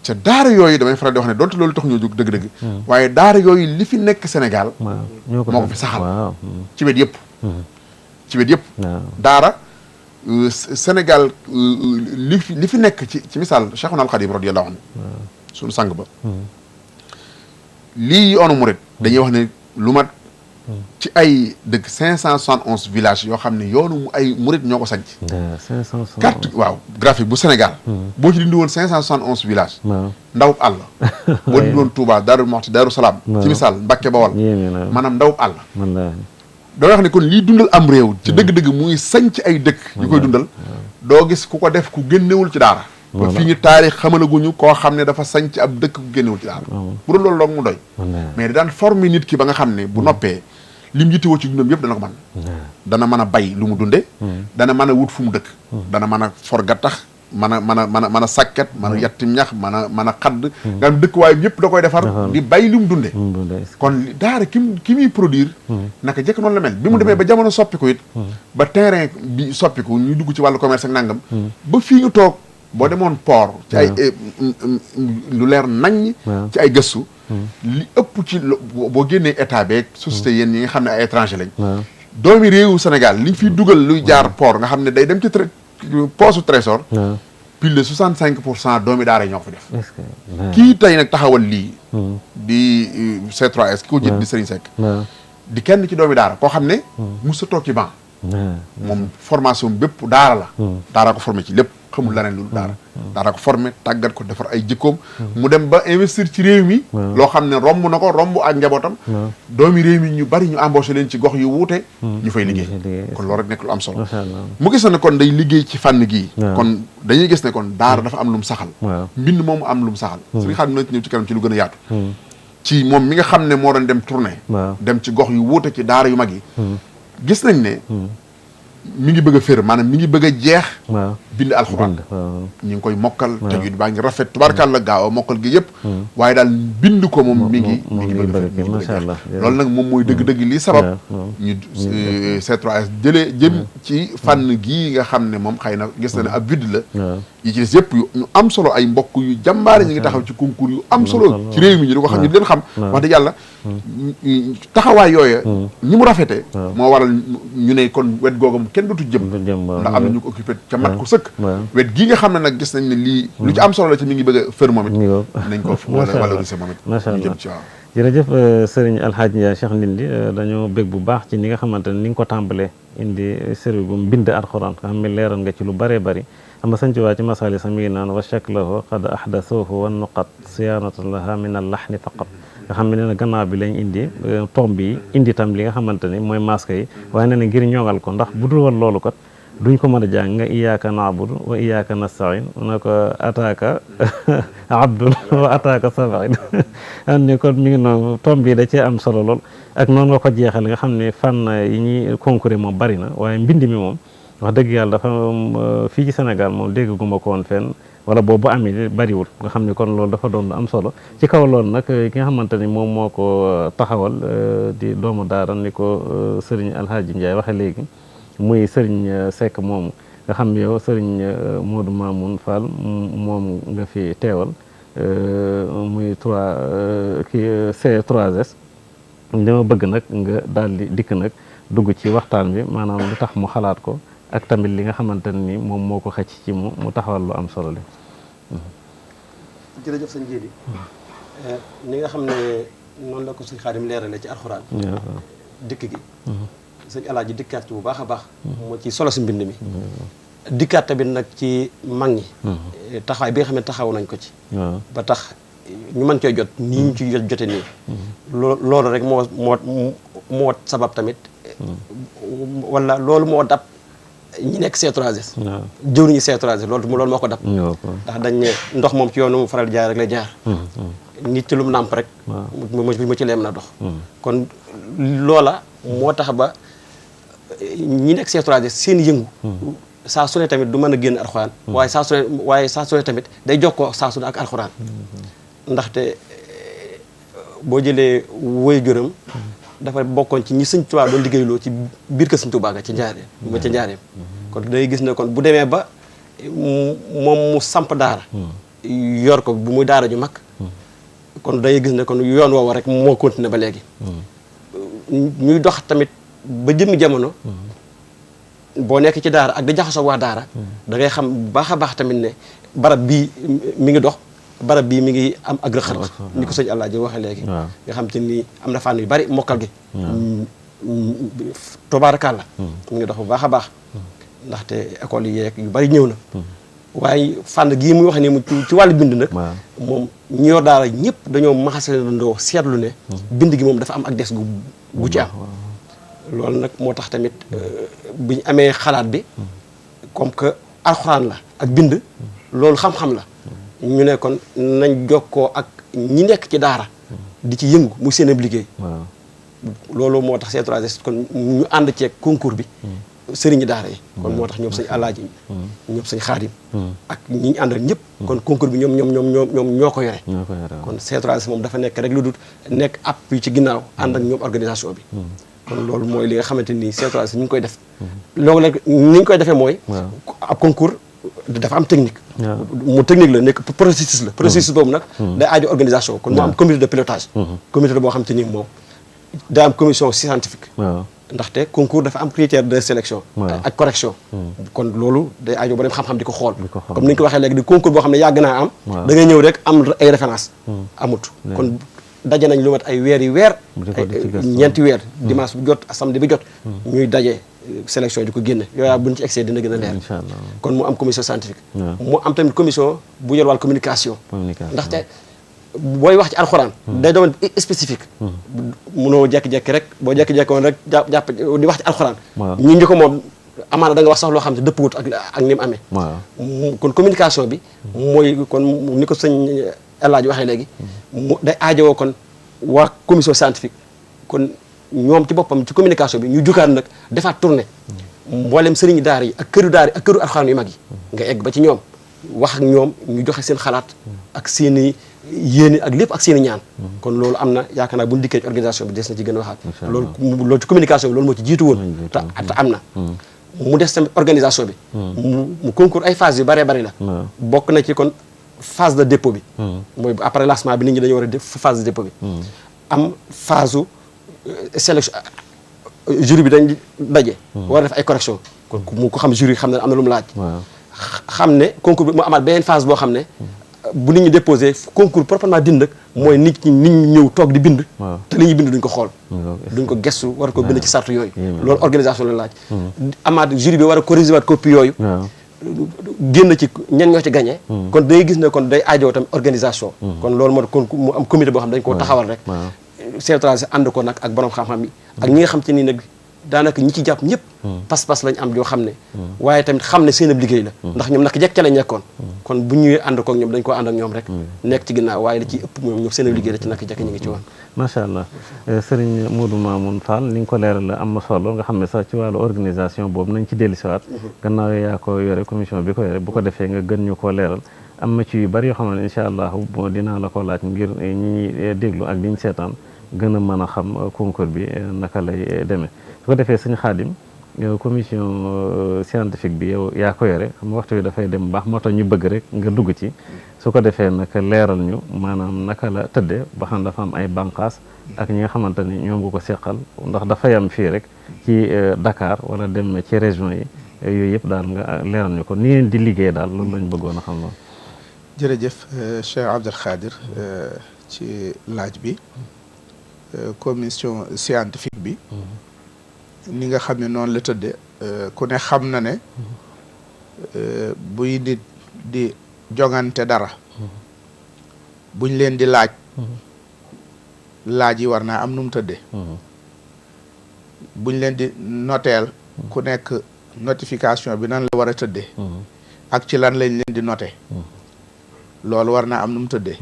ca daara yooyu damay faral di wax ne donte loolu tax ñoo jóg dëgg-dëgg waaye daara yooyu li fi nekk Sénégal moo ko fi saxal ci wet yëpp daara Sénégal li fi nekk ci misaal Cheikhuna al Khadim radiyallahu anhu suñu sang ba lii yoonu murid dañuy wax ne lu mat ci ay dëkk 571 villages yoo xam ne yoonu ay murid ñoo ko sanc carte waaw graphique bu Sénégal boo ci dindi woon 571 villages ndawub àll boo dindi woon Touba Daaru Muxti Daaru Salaam ci misaal Mbàkke Bawol maanaam ndawub àll doo wax ne kon lii dundal am réew ci dëgg-dëgg muy sanc ay dëkk yu koy dundal doo gis ku ko def ku génnewul ci daara ba fii ñu taarix xamalaguñu koo xam ne dafa sanc ab dëkk ku génnewul ci daara bu doon loolu doog mu doy mais daan former nit ki ba nga xam ne bu noppee lim yittewoo ci dundam yëpp dana ko mën dana mën a bay lu mu dunde dana mën a wut fu mu dëkk dana mën a for gattax mën a sàkket mën a yattim ñax mën a xadd nga am dëkk waaye yëpp da koy defar di bay lu mu dunde kon daara ki muy produire naka jëkk noonu la mel bi mu demee ba jamono soppiku it ba terrain bi soppiku ñu dugg ci wàllu commerce ak nangam ba fii ñu toog boo demoon port ci ay lu leer naññ ci ay gëstu li ëpp ci boo génnee état beeg société yéen ñi nga xam ne ay étranger lañ doomi réewu Sénégal liñ fiy dugal luy jaar port nga xam ne day dem ci poosu trésor plus de 65% doomi daara ñoo ko fi def kii tey nag taxawal lii di C3S ki ko jët di Serigne Seck di kenn ci doomi daara koo xam ne musa toog ci banc moom formation bépp daara la daara ko formé ci lépp xamul leneen lu daara ko formé tàggat ko defar ay jikkoom mu dem ba investir ci réew mi loo xam ne romb na ko romb ak njabootam doomi réew mi ñu bari ñu embauché leen ci gox yu wuute ñu fay liggéey kon loolu rek nekk lu am solo mu gis ne kon day liggéey ci fànn gii kon dañuy gis ne kon daara dafa am lu mu saxal mbind moomu am lu mu saxal suñu xam na ñëw ci kanam ci lu gën a yaatu ci moom mi nga xam ne moo doon dem tournée dem ci gox yu wuute ci daara yu mag yi gis nañ ne mi ngi bëgg a fér maanaam mi ngi bëgg a jeex bind alxuraan ñi ngi koy mokkal tajwid baa ngi rafet tubaarkàlla gaaw a mokkal gi yëpp waaye daal bind ko moom mi ngi bëgg a fér macha allah loolu nag moom mooy dëgg-dëgg lii sabab ñu C3S jëlee jëm ci fànn gii nga xam ne moom xëy na gis na ne ab vide la yi ci des yëpp yu ñu am solo ay mbokk yu jàmbaare ñu ngi taxaw ci concours yu am solo ci réew mi ñu di ko xam ñu di leen xam wax dëgg yàlla taxawaay yooya ni mu rafetee moo waral ñu ne kon wet googam kenn dootu jëm ndax am na ñu ko occupé ca mat ko sëkk wet gii nga xam ne nag gis nañ ne lii lu ci am solo la ci mi ngi bëgg a fër moom it nañ ko valoriser moom it ñu jëm ci waaw jërëjëf sëriñ Alxaaji Ndiaye Cheikh Ndindi dañoo bég bu baax ci ni nga xamante ne ni nga ko tàmbalee indi sëriñ bu mbind alxuraan nga xam ne leeral nga ci lu bëree bëri xam nga sëñ Tuubaa ci masaali sax mi ngi naan wa shaklahu qad ahdathuhu wa nuqat siyaanatan laha min al lahni faqat nga xam ne nee na gannaaw bi lañ indi tomb yi indi tam li nga xamante ni mooy masque yi waaye nee na ngir ñoŋal ko ndax bu dul woon loolu kat duñ ko mën a jàng nga iyyaka na'budu wa iyyaka nasta'in na ko ataaka abdul wa ataaka sabain an ni kon mi ngi noonu tomb bi da cee am solo lool ak noonu nga ko jeexal nga xam ne fànn yi ñuy concourir moom bari na waaye mbind mi moom wax dëgg yàlla dafa fii ci Sénégal moom dégguma ko woon fenn wala boobu amee bariwul nga xam ne kon loolu dafa doon lu am solo ci kaw loolu nag ki nga xamante ni moom moo ko taxawal di doomu daara ni ko sëriñ Alhaaji Ndiaye waxe léegi muy sëriñ Seck moomu nga xam ne yow sëriñ Modou Mamoun Fall moom nga fi teewal muy C3S dama bëgg nag nga daal di dikk nag dugg ci waxtaan bi maanaam lu tax mu xalaat ko ak tamit li nga xamante ni moom moo ko xëcc ci mu taxawal lu am solo li jërëjëf sëñ Jéeli ni nga xam ne noonu la ko sëñ Xaadim leerale ci alxuraan dikk gi sëñ Alaaji dikkaat ci bu baax a baax moo ci solo si mbind mi dikkaat tamit nag ci mag ñi taxawaay bi nga xam ne taxaw nañ ko ci ba tax ñu mën cee jot nii ñu ci jote nii loolu rek moo sabab tamit wala loolu moo dab ñi nekk C3S jëwriñu C3S loolu moo ko dab ndax dañ ne ndox moom ci yoonu mu faral jaar rek lay jaar nit ci lu mu nàmp rek mu ci leem na dox kon loola moo tax ba ñi nekk C3S seen yëngu saa su ne tamit du mën a génn alxuraan waaye saa su ne tamit day jokkoo saa su ne ak alxuraan ndaxte boo jëlee woy juram dafa bokkoon ci ñi sëñ Tuubaa doon liggéeyloo ci biir kër sëñ Tuubaa ga ci njaareem kon day gis ne kon bu demee ba moom mu samp daara yor ko bu muy daara ju mag kon day gis ne kon yoon woowu rek moo continué ba léegi ñuy dox tamit ba jëmmi jamono boo nekk ci daara ak di jaxasoo waa daara da ngay xam bu baax a baax tamit ne barab bii mi ngi dox barab bii mi ngi am ak rëq-rëq ni ko sëñ Alaaji waxee léegi nga xam te ni am na fànn yu bari mokkal gi tubaarakàlla mi ngi dox bu baax a baax ndaxte école yi yeeg yu bari ñëw na waaye fànn gii muy wax ni mu ci wàllu bind nag moom ñi yor daara ñëpp dañoo maxasalandoo seetlu ne bind gi moom dafa am ak des gu ci am loolu nag moo tax tamit bu ñu amee xalaat bi comme que alxuraan la ak bind loolu xam-xam la ñu ne kon nañ jokkoo ak ñi nekk ci daara di ci yëngu muy seen ab liggéey loolu moo tax C3S kon ñu ànd ceeg concours bi sëriñi daara yi kon moo tax ñoom sëñ Alaaji ñoom sëñ Xaadim ak ñi ñu àndal ñëpp kon concours bi ñoom ñoo ko yore kon C3S moom dafa nekk rek lu dul nekk app yu ci ginnaaw ànd ak ñoom organisation bi kon loolu mooy li nga xamante ni C3S ñu ngi koy def loolu nag ni ñu koy defee mooy ab concours dafa am technique mu technique la nekk processus boobu nag day aajo organisation kon mu am comité de pilotage comité boo xam te ni moom day am commission scientifique ndaxte concours dafa am critère de sélection ak correction kon loolu day aajo ba dem xam-xam di ko xool comme ni ñu ko waxee léegi di concours boo xam ne yàgg naa am da ngay ñëw rek am ay référence amut kon daje nañ lu mat ay weer yi weer ñeenti weer dimanche bu jot samedi bi jot ñuy daje sélection di ko génne yooyaa buñ ci excès dina gën a leer kon mu am commission scientifique mu am tamit commission bu yor wàll communication ndaxte booy wax ci alxuraan day doon spécifique munoo jekki-jekki rek boo jekki-jekki woon rek jàpp di wax ci alxuraan ñu ngi ko moom amaana da nga wax sax loo xam ne dëppwut ak ni mu amee kon communication bi mooy kon ni ko sëñ El Hadj waxee léegi mu day aajowoo kon waa commission scientifique kon ñoom ci boppam ci communication bi ñu jukaat nag defaat tournée mboolem sëriñ daara yi ak këru alxuraan yu mag yi nga egg ba ci ñoom wax ak ñoom ñu joxe seen xalaat ak seen i yéene ak lépp ak seen i ñaan kon loolu am na yaakaar naa bu ñu dikkee ci organisation bi des na ci gën a waxaat loolu ci communication bi loolu moo ci jiitu woon te am na mu des tamit organisation bi mu concours ay phase yu bëree bëri la bokk na ci kon phase de dépôt bi mooy après lancement bi nit ñi dañu war a def phase de dépôt bi am phase u sélection jury bi dañ daje war a def ay correction kon mu ko xam jury xam ne am na lu mu laaj xam ne concours bi mu amaat beneen phase boo xam ne bu nit ñi déposé concours proprement dit nag mooy nit ñi ñëw toog di bind te li ñuy bind duñ ko xool duñ ko gestu war ko bind ci sartu yooyu loolu organisation la laaj amaat jury bi war a corriger waat copie yooyu génn ci ñen ñoo ci gagné kon day gis ne kon day aajoo tamit organisation kon loolu moo kon mu am comité boo xam ne dañ koo taxawal rek C3S ànd ko nag ak borom xam-xam yi ak ñi nga xam ci nii nag daanaka ñi ci jàpp ñëpp pas-pas lañ am yoo xam ne waaye tamit xam ne seen ab liggéey la ndax ñoom nag jekk ca lañ nekkoon kon bu ñuy ànd kook ñoom dañ ko ànd ak ñoom rek nekk ci ginnaaw waaye la ciy ëpp moom ñoom seen ab liggéey la ci naka jekk ñu ngi ci woon macha allah Serigne Modou Mamoun Fall ni nga ko leeral la am na solo nga xam ne sax ci wàllu organisation boobu nañ ci dellu siwaat gannaaw yaa ko yore commission bi ko yore bu ko defee nga gën ñu koo leeral am na ci yu bari yoo xam ne incha allah bon dinaa la ko laaj ngir ñi ñuy déglu ak liñ seetaan gën a mën a xam concours bi naka lay demee su ko defee sëñ Xaadim commission scientifique bi yow yaa ko yore xam nga waxtu bi dafay dem baax moo tax ñu bëgg rek nga dugg ci su ko defee naka leeral ñu maanaam naka la tëddee ba xam dafa am ay bànqaas ak ñi nga xamante ni ñoom nga ko seqal ndax dafa yam fii rek ci Dakar wala dem ci région yi yooyu yëpp daal nga leeral ñu ko ni ngeen di liggéey daal loolu lañ bëggoon a xam loolu. jërëjëf Cheikh Abdul Khadir ci laaj bi commission scientifique bi ni nga xam ne noonu la tëddee ku ne xam na ne buy nit di jongante dara buñ leen di laaj yi war naa am nu mu tëddee buñ leen di noteel ku nekk notification bi nan la war a tëddee ak ci lan lañ leen di noté loolu war naa am nu mu tëddee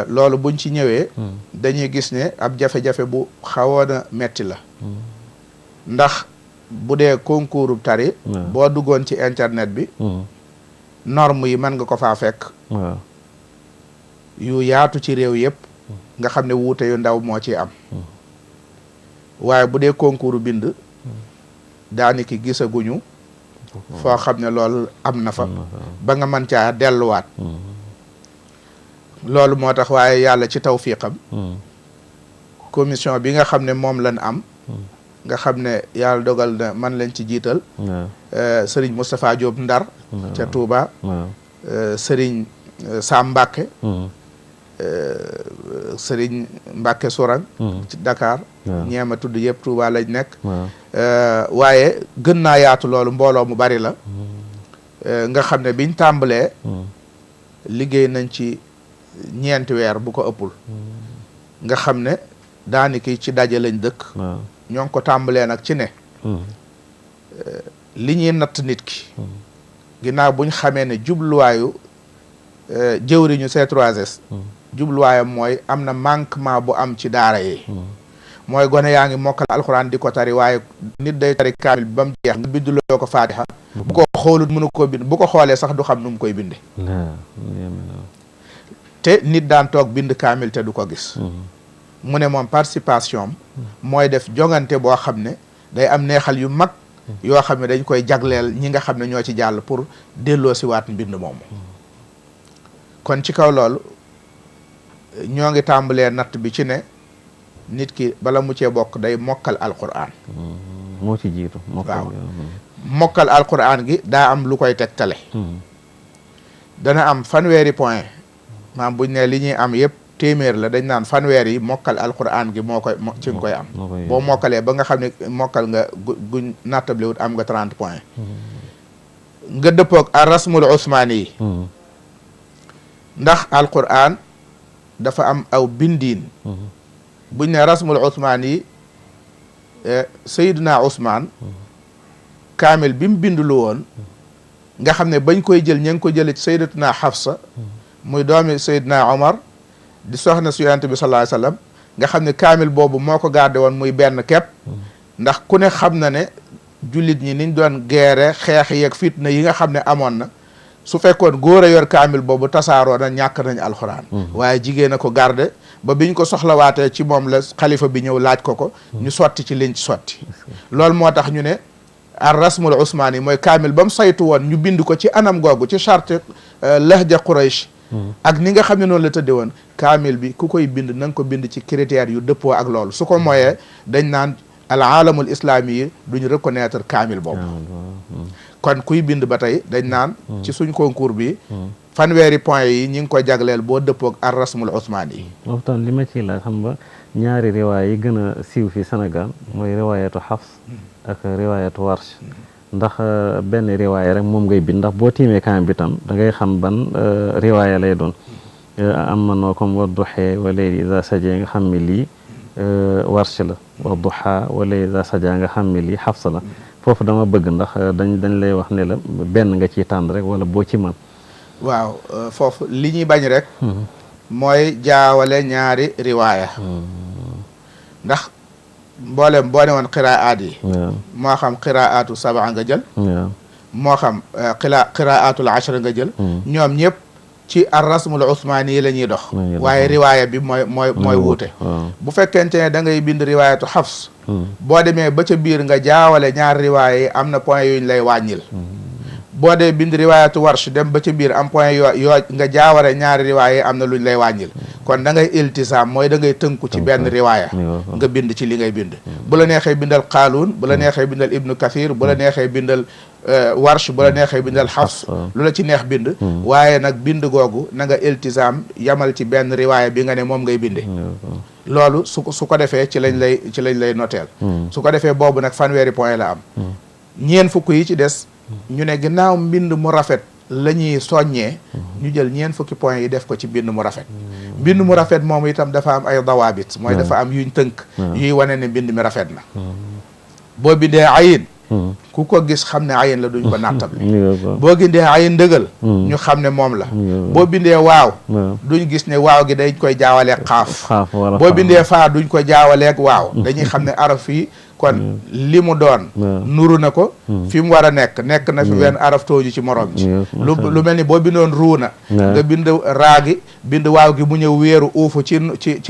loolu buñ ci ñëwee dañuy gis ne ab jafe-jafe bu xawoon a metti la ndax bu dee concours tari boo duggoon ci internet bi norme yi mën nga ko faa fekk yu yaatu ci réew yëpp nga xam ne wuute yu ndaw moo ci am waaye bu dee concours bind daaniki gisaguñu foo xam ne loolu am na fa ba nga mën caa delluwaat loolu moo tax waaye yàlla ci tawfiqam commission bi nga xam ne moom lañ am nga xam ne yàlla dogal na man lañ ci jiital sëriñ Moustapha Diop Ndar ca Touba sëriñ Sam Mbacke sëriñ Mbacke Sourang ci Dakar ñeema tudd yëpp Touba lañ nekk waaye gën naa yaatu loolu mbooloo mu bari la nga xam ne biñ tàmbalee liggéey nañ ci ñeenti weer bu ko ëppul nga xam ne daaniki ci daje lañ dëkk ñoo ngi ko tàmbalee nag ci ne li ñuy natt nit ki ginnaaw buñ xamee ne jubluwaayu jëwriñu C3S jubluwaayam mooy am na manquement bu am ci daara yi mooy gone yaa ngi mokkal alxuraan di ko tari waaye nit day tari kaamil ba mu jeex nga binduloo ko faatiha bu ko xoolut mënu ko bind bu ko xoolee sax du xam nu mu koy binde te nit daan toog bind kaamil te du ko gis mu ne moom participation mooy def jongante boo xam ne day am neexal yu mag yoo xam ne dañ koy jagleel ñi nga xam ne ñoo ci jàll pour delloo si waat mbind moomu kon ci kaw loolu ñoo ngi tàmbalee natt bi ci ne nit ki bala mu cee bokk day mokkal alquran moo ci jiitu waaw mokkal alquran gi daa am lu koy tegtale dana am fanweeri point maam buñ ne li ñuy am yëpp téeméer la dañ naan fanweer yi mokkal alquran gi moo koy ci nga koy am boo mokkalee ba nga xam ne mokkal nga guñ nattablewut am nga 30 points nga dëppoog ar rasmul usmaani yi ndax alquran dafa am aw bindiin buñ ne rasmul usmaani yi Seydina Ousmane kaamil bi mu bindulu woon nga xam ne bañ koy jël ña ngi ko jële ci Sayyidatuna Hafsa muy doomi Seydina Omar di soxna su yonent bi sallallahu alayhi wasallam nga xam ne kaamil boobu moo ko gardé woon muy benn képp ndax ku ne xam na ne jullit ñi niñ doon geere xeex yeeg fitna yi nga xam ne amoon na su fekkoon góor a yor kaamil boobu tasaaroo na ñàkk nañ alxuraan waaye jigéen a ko garde ba biñ ko soxlawaatee ci moom la xalifa bi ñëw laaj ko ñu sotti ci liñ ci sotti loolu moo tax ñu ne ar rasmul usmaani mooy kaamil ba mu saytu woon ñu bind ko ci anam googu ci charte lahja Quraysh ak ni nga xam ne noonu la tëdde woon kaamil bi ku koy bind na nga ko bind ci critères yu dëppoo ak loolu su ko mooyee dañ naan al aalamul islami yi duñ reconnaître kaamil boobu kon kuy bind ba tey dañ naan ci suñ concours bi fanweeri point yi ñi ngi ko jagleel boo dëppoog ar rasmul usmaani yi waxtaan li ma ci la xam nga ñaari riwaay yi gën a siiw fi Sénégal mooy riwaayatu Hafs ak riwaayatu Warsh ndax benn riwaaya rek moom ngay bind ndax boo tiimee kaam bi tam da ngay xam ban riwaaya lay doon am manoo comme wa duxee wa layli iza saja nga xam ne lii Warsh la wa duha wa layli iza saja nga xam ne lii Hafs la foofu dama bëgg ndax dañ lay wax ne la benn nga ciy tànn rek wala boo ci man waaw foofu li ñuy bañ rek mooy jaawale ñaari riwaaya ndax mboolem boo ne woon qiraat yi moo xam qiraatu sab'a nga jël moo xam qiraatul ashra nga jël ñoom ñëpp ci ar rasmul usmaani yi la ñuy dox waaye riwaaya bi mooy wuute bu fekkente ne da ngay bind riwaayatu Hafs boo demee ba ca biir nga jaawale ñaari riwaaya yi am na point yuñ lay wàññil boo dee bind riwaayatu Warsh dem ba ca biir am point yoo nga jaawale ñaari riwaaya yi am na luñ lay wàññil kon da ngay iltisaam mooy da ngay tënku ci benn riwaaya nga bind ci li ngay bind bu la neexee bindal Qaaluun bu la neexee bindal Ibnu Kathir bu la neexee bindal Warsh bu la neexee bindal Hafs lu la ci neex bind waaye nag bind googu na nga iltisaam yamal ci benn riwaaya bi nga ne moom ngay binde loolu su ko defee ci lañ lay noteel su ko defee boobu nag fanweeri point la am ñeen fukk yi ci des ñu ne ginnaaw mbind mu rafet la ñuy soññee ñu jël ñeen fukki point yi def ko ci mbind mu rafet mbind mu rafet moom itam dafa am ay dawaabit mooy dafa am yuñ tënk yuy wane ne mbind mi rafet na boo bindee ayin ku ko gis xam ne ayin la duñ ko nattable boo bindee ayin dëggal ñu xam ne moom la boo bindee waaw duñ gis ne waaw gi dañ koy jaawaleeg xaaf boo bindee faa duñ ko jaawaleeg waaw dañuy xam ne araf yi kon li mu doon nuru na ko fi mu war a nekk na fi benn araf tooju ci morom ji lu mel ni boo bindoon ruuna nga bind raagi bind waaw gi mu ñëw wéeru uufu ci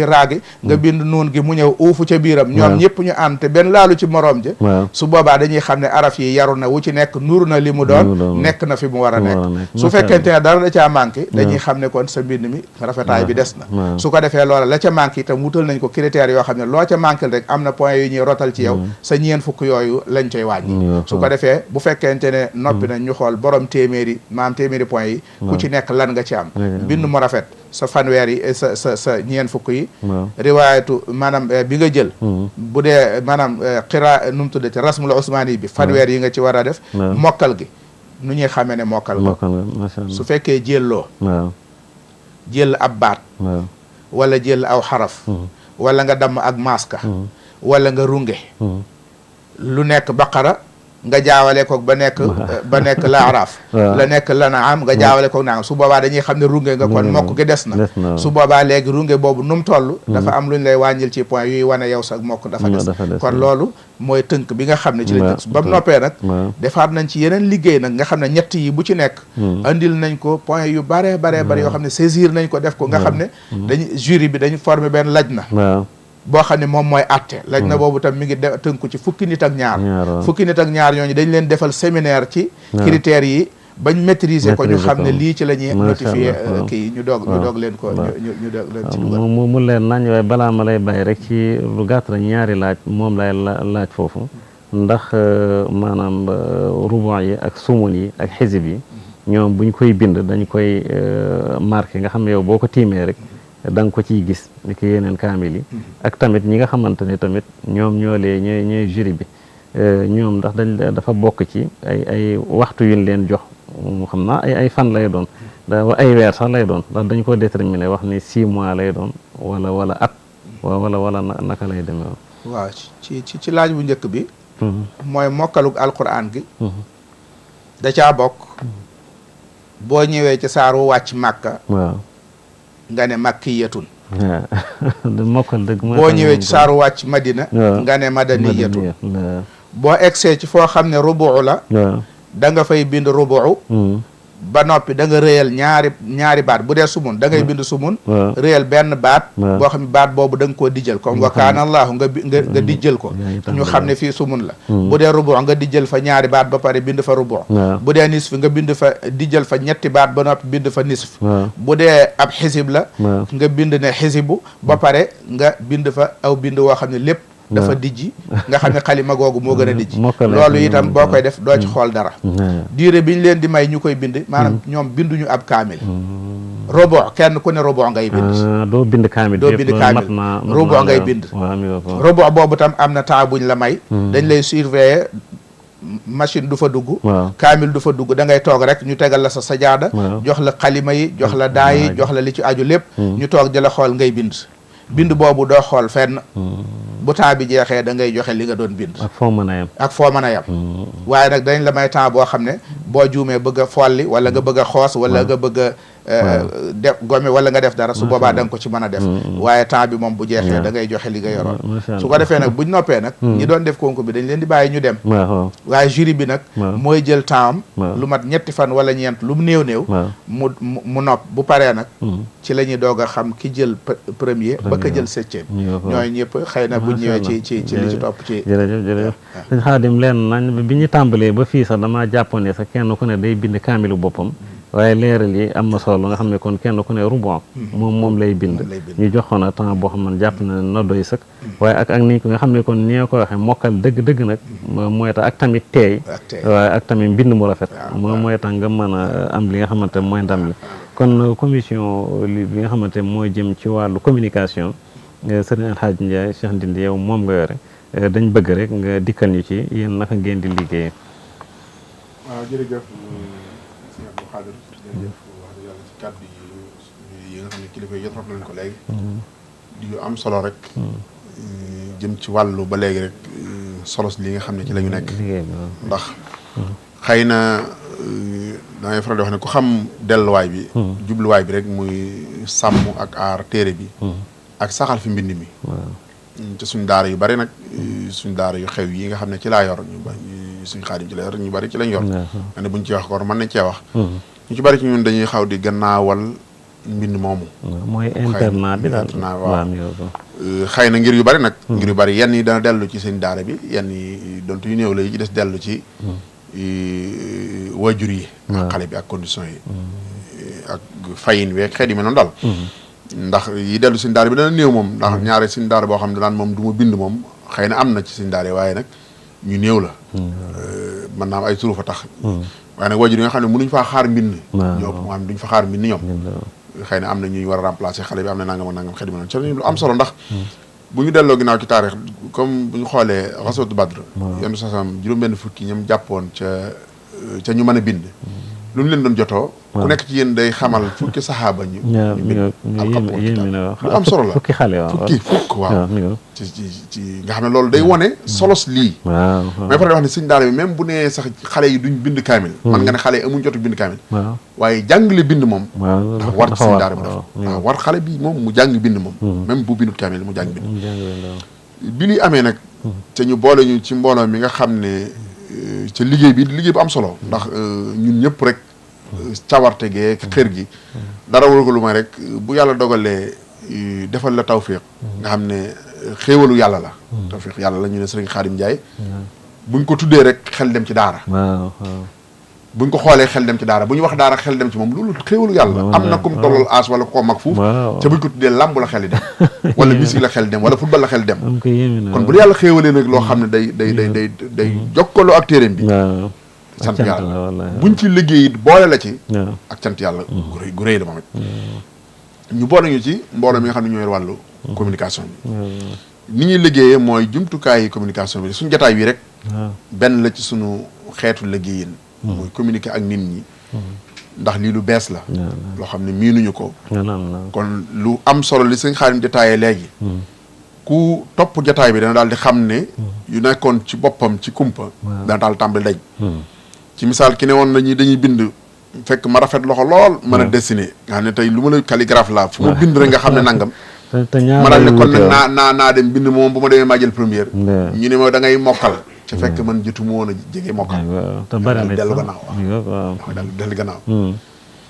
raagi nga bind nuun gi mu ñëw uufu ca biiram ñoom ñëpp ñu ànd te benn laalu ci morom ji su boobaa dañuy xam ne araf yi yaru na wu ci nekk nuru na li mu doon nekk na fi mu war a nekk su fekkente ne dara da caa manqué dañuy xam ne kon sa mbind mi rafetaay bi des na su ko defee loola la ca manqué itam wutal nañ ko critères yoo xam ne loo ca manqué rek am na point yu ñuy rotal ci yow sa ñeen fukk yooyu lañ coy wàññi su ko defee bu fekkente ne noppi nañ ñu xool borom téeméeri point yi ku ci nekk lan nga ci am bind mu rafet sa fanweer yi sa ñeen fukk yi riwaayatu maanaam bi nga jël bu dee maanaam xira nu mu tuddati rasmul usmaani bi fanweer yi nga ci war a def mokkal gi nu ñuy xamee ne mokkal nga su fekkee jëlloo jël ab baat wala jël aw xaraf wala nga damm ak maska wala nga runge lu nekk baqara nga jaawale ko ba nekk laaraaf la nekk lanaam nga jaawale ko naam su boobaa dañuy xam ne runge nga kon mokk gi des na su boobaa léegi runge boobu nu mu toll dafa am lu ñu lay wàññil ci point yuy wane yow sa mokk dafa des kon loolu mooy tënk bi nga xam ne ci lañ tënk ba mu noppee nag defaat nañ ci yeneen liggéey nag nga xam ne ñett yi bu ci nekk andil nañ ko point yu bare yoo xam ne saisir nañ ko def ko nga xam ne dañu jury bi dañu former benn laj na boo xam ne moom mooy atte laj na boobu tam mi ngi tënku ci fukki nit ak ñaar ñooñu dañ leen defal séminaire ci critères yi bañ maîtriser ko ñu xam ne lii ci la ñuy notifié kii ñu doog leen ko ñu doog leen ci dugal mu leen nañ waaye balaa ma lay bàyyi rek ci lu gàtt rek ñaari laaj moom lay laaj foofu ndax maanaam rubu yi ak sumun yi ak xisib yi ñoom buñ koy bind dañ koy marqué nga xam ne yow boo ko tiimee rek da nga ko ciy gis ni ki yeneen kaamil yi ak tamit ñi nga xamante ne tamit ñoom ñooy jury bi ñoom ndax dafa bokk ci ay waxtu yuñ leen jox mu xam naa ay fan lay doon ay weer sax lay doon ndax dañ ko déterminer wax ni 6 mois lay doon wala at wala naka lay demee waaw ci laaj bu njëkk bi mooy mokkaluk alquran gi da caa bokk boo ñëwee ci saar wu wàcc màkka waaw nga ne makkiyatun mokkal dëgg boo ñëwee ci saaru wàcc madina nga ne madaniyatu boo egsee ci foo xam ne rubu la da nga fay bind rubu ba noppi da nga réyal ñaari baat bu dee sumun da ngay bind sumun réyal benn baat boo xam ne baat boobu da nga koo dijjal comme wa kaana allaahu nga dijjal ko ñu xam ne fii sumun la bu dee rubu nga dijjal fa ñaari baat ba pare bind fa rubu bu dee nisf nga bind fa dijjal fa ñetti baat ba noppi bind fa nisf bu dee ab xisib la nga bind ne xisibu ba pare nga bind fa aw bind woo xam ne lépp dafa dijji nga xam ne xalima googu moo gën a dijji loolu itam boo koy def doo ci xool dara diire biñ leen di may ñu koy bind maanaam ñoom binduñu ab kaamil robo kenn ku ne robo ngay bind doo bind kaamil robo ngay bind robo boobu tam am na temps buñ la may dañ lay surveiller machine du fa dugg kaamil du fa dugg da ngay toog rek ñu tegal la sa sajaada jox la xalima yi jox la daa yi jox la li ci aju lépp ñu toog di la xool ngay bind boobu doo xool fenn bu temps bi jeexee da ngay joxe li nga doon bind ak foo mën a yem waaye nag dañ la may temps boo xam ne boo juumee bëgg a folli wala nga bëgg a xoos wala nga bëgg a def gome wala nga def dara su boobaa da nga ko ci mën a def waaye temps bi moom bu jeexee da ngay joxe li nga yoroon su ko defee nag buñ noppee nag ñi doon def concours bi dañ leen di bàyyi ñu dem waaye jury bi nag mooy jël temps am lu mat ñetti fan wala ñeent lu mu néew mu nopp bu paree nag ci la ñuy doog a xam ki jël premier ba ka jël septième ñooy ñëpp xëy na buñ ñëwee ci li ci topp ci jërëjëf sëñ Xaadim leen nañ bi ñu tàmbalee ba fii sax damaa jàppoon ne sax kenn ku ne day bind kaamilu boppam waaye leeral yi am na solo nga xam ne kon kenn ku ne ruban moom lay bind ñu joxoon a temps boo xam ne jàpp na no doy sëkk waaye ak niñ ko nga xam ne kon ni ko waxee mokkal dëgg nag mooy tax ak tamit teey waaye ak tamit mbind mu rafet moom mooy tax nga mën a am li nga xamante mooy ndam li kon commission bi nga xamante mooy jëm ci wàllu communication Serigne El Hadj Ndiaye Cheikh Ndindi yow moom nga yore dañ bëgg rek nga dikkal ñu ci yéen naka ngeen di liggéeyee. waaw jërëjëf sëñ Abdou Khadir jërëjëf wax dëgg yàlla ci kàddu yi nga xam ne kilifa yi jot nañ ko léegi di yu am solo rek jëm ci wàllu ba léegi rek solos li nga xam ne ci la ñu nekk ndax xëy na dangay faral di wax ne ku xam delluwaay bi jubluwaay bi rek muy sàmm ak aar téere bi ak saxal fi mbind mi ci suñ daara yu bari nag suñ daara yu xew yi nga xam ne ci laa yor suñ Xaadim ci la yor ñu bari ci lañ yor nga ne buñ ci wax kon mën nañ cee wax ñu ci bari ci ñun dañuy xaw di gannaawal mbind moomu mooy internat bi daal waaw xëy na ngir yu bari nag ngir yu bari yenn yi dana dellu ci seen daara bi yenn yi donte yu néew la yi ci des dellu ci waajur yi ak xale bi ak condition yi ak fayin weeg xeet yi mel noonu daal ndax yi dellu seen daara bi dana néew moom ndax ñaare seen daara boo xam ne daan moom du ma bind moom xëy na am na ci seen daara waaye nag ñu néew la mën naa am ay turu fa tax waaye nag waajur yi nga xam ne mënuñ faa xaar mbind ñoo ëpp nga xam ne duñ fa xaar mbind ñoom xëy na am na ñuy war a remplacer xale bi am na nangam ak nangam xeet yi mel noonu ci lu am solo ndax bu ñu delloo ginnaaw ci taarix comme bu ñu xoolee xaswatu Badr yenn sasam juróom-benn fukki ñoom jàppoon ca ñu mën a bind lu ñu leen doon jotoo ku nekk ci yéen day xamal fukki saxaaba ñu bind lu am solo la fukk waaw ci nga xam ne loolu day wone solos lii may faral di wax ne sëñ daara bi même bu nee sax xale yi duñ bind kaamil man nga ne xale yi amuñ jotu bind kaamil waaye jàngale bind moom dafa war ci sëñ daara bi dafa waaw war xale bi moom mu jàng bind moom même bu bindut kaamil mu jàng bind bi li amee nag te ñu boole ñu ci mbooloo mi nga xam ne ca liggéey bu am solo ndax ñun ñëpp rek cawarte gee xër gi dara war ko lu may rek bu yàlla dogalee defal la tawfiq nga xam ne xéewalu yàlla la tawfiq yàlla la ñu ne Sëriñ Xaadim Njaay buñ ko tuddee rek xel dem ci daara buñ ko xoolee xel dem ci daara bu ñu wax daara xel dem ci moom loolu xéewalu yàlla am na comme tollal aas wala ko mag fuuf ca buñ ko tuddee làmb la xel yi dem wala musique la xel dem wala football la xel dem kon bu yàlla xéewalee nag loo xam ne day jokkaloo ak téeréem bi sant yàlla buñ ci liggéey it boole la ci ak sant yàlla gu rëy la moom it ñu boole ñu ci mbooloo mi nga xam ne ñooy wàllu communication bi ni ñuy liggéeyee mooy jumtukaayi communication bi suñu jotaay bi rek benn la ci suñu xeetu liggéeyin mooy communiquer ak nit ñi ndax lii lu bees la loo xam ne miinuñu ko kon lu am solo li sëñ Xaadim détaillé léegi ku topp jotaay bi dana daal di xam ne yu nekkoon ci boppam ci kumpa dana daal tàmbali dañ ci misaal ki ne woon nañu dañuy bind fekk ma rafet loxo lool mën a dessiner nga xam ne tey lu ma la calligraphe la fu ma bind rek nga xam ne nangam te ñaar ma daal ne kon nag naa dem bind moom bu ma demee maa jël première ñu ne ma da ngay mokkal ca fekk man jotuma woon a jege mokkal te bari na dellu gannaaw waaw daal dellu gannaaw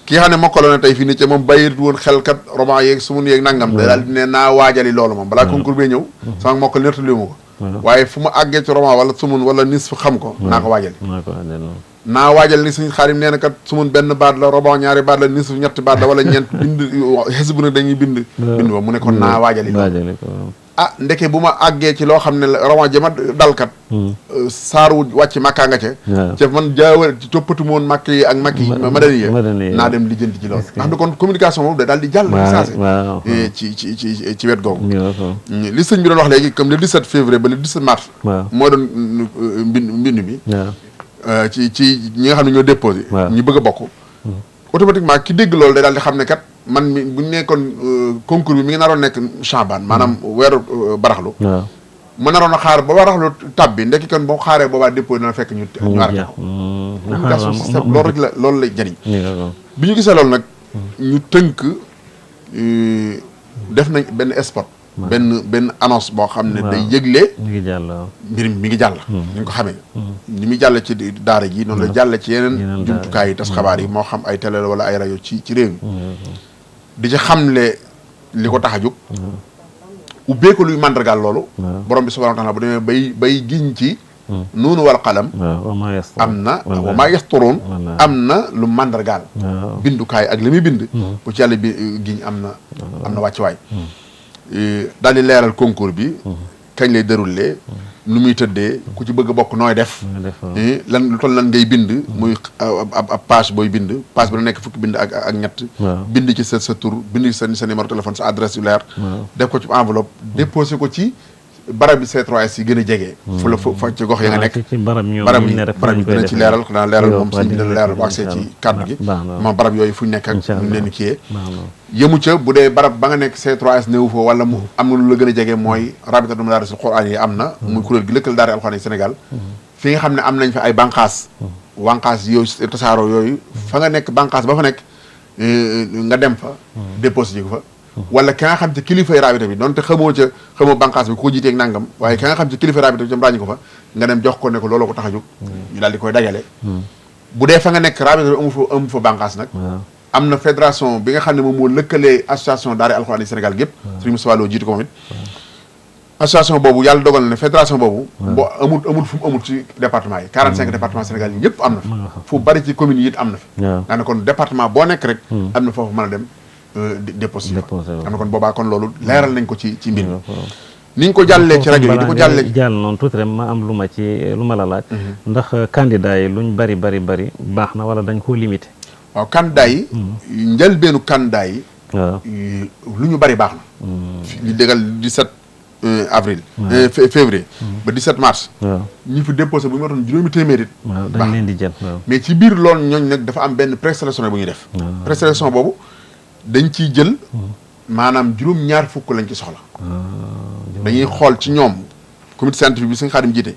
ki nga xam ne mokkaloon na tey fii ni ca moom bàyyit woon xel kat roman yeeg sumun yeeg nangam da daal di ne naa waajali loolu moom balaa concours bee ñëw sama mokkal nettali ma ko waaye fu ma àggee ci roman wala sumun wala nis fu xam ko naa ko waajali naa waajal ni suñ xaarim nee na kat sumun benn baat la roman ñaari baat la nis fu ñetti baat la wala ñeent bind xes bu nag dañuy bind ba mu ne kon naa waajali loolu ah ndeke bu ma àggee ci loo xam ne roman jama dalkat saaru wàcc makkaa nga ca man jaawa ci toppatu moon makk yi ak makk yi madani yi naa dem lijjanti ci loolu ndax da kon communication moom da daal di jàll saase ci wet googu li sëñ bi doon wax léegi comme le 17 février ba le 17 mars moo doon mbind bi ci ñi nga xam ne ñoo déposé ñu bëgg a bokk automatiquement ki dégg loolu day daal di xam ne kat man mi bu ñu nekkoon concours bi mi ngi naroon nekk Chaban maanaam weeru baraxlu mu naroon a xaar ba baraxlu tab bi ndekki kon boo xaaree boobaa dépôt dina fekk ñu arrêté ko communication système loolu rek la loolu lay jëriñ bi ñu gisee loolu nag ñu tënk def nañ benn spot benn annonce boo xam ne day yëgle mbir mi ngi jàll ñu ko xamee ni muy jàll ci daara ji noonu la jàll ci yeneen jumtukaay yi tas xabaar yi moo xam ay télé wala ay rajo ci réew mi di ci xamle li ko tax a jóg ubbee ko luy màndargaal loolu borom bi subhanahu wa taala bu demee bay giñ ci nuunu wal qalam am na wa maa yasturuun am na lu màndargaal bindukaay ak li muy bind bu ci yàlla bi giñ am na wàccuwaay daal di leeral concours bi kañ lay déroulé nu muy tëddee ku ci bëgg a bokk nooy def lan lu toll lan ngay bind muy ab page booy bind page bi na nekk fukki bind ak ñett bind ci sa tur bind ci sa numéro téléphone sa adresse yu leer def ko ci enveloppe déposé ko ci barab bi C3S yi gën a jege fu la fa ci gox ya nga nekk barab yi dina ci leeral dana leeral moom si dina leeral bu accès ci kàddu gi moom barab yooyu fu ñu nekk ak ñu leen kiyee yëmu ca bu dee barab ba nga nekk C3S néew foo wala mu am na lu la gën a jege mooy rabitatu madaarisul Qur'aan yi am na muy kuréel gi lëkkal daara alxuraan yi Sénégal fi nga xam ne am nañ fa ay banqaas yooyu tasaaroo yooyu fa nga nekk banqaas ba fa nekk nga dem fa déposé ji ko fa wala ka nga xam ci kilifay rabita bi donte xamoo banqaas bi ku ko jiiteeg nangam waaye ka nga xam ci kilifay rabita bi tam ràññi ko fa nga dem jox ko ne ko loolu ko tax a jóg ñu daal di koy dajale bu dee fa nga nekk rabita bi amu fa banqaas nag am na fédération bi nga xam ne moom moo lëkkalee association daara alxuraan yi Sénégal gépp Sëriñ Moussa Lo jiitu ko moom it association boobu yàlla dogal na ne fédération boobu boo amul fu mu amul ci département yi 45 département Sénégal yi yëpp am na fi fu bari ci communes yi it am na fi daa ne kon département boo nekk rek am na foofu mën a dem déposé am na kon boobaa kon loolu leeral nañ ko ci mbir mi ni ñu ko jàllee ci rajo yi di ko jàllee jàll noonu tuuti rek ma am lu ma la laaj ndax candidat yi luñ bari baax na wala dañ koo limité waaw candidat yi njëlbeenu candidat yi lu ñu bari baax na ñu dégal 17 avril février ba 17 mars ñi fi déposé bu ñu doon juróomi téeméer it dañ leen di jël mais ci biir loolu ñooñ nag dafa am benn présélection bu ñuy def présélection boobu dañ ciy jël maanaam juróom-ñaar fukk lañ ci soxla dañuy xool ci ñoom comité scientifique bi sëñ Xaadim jiite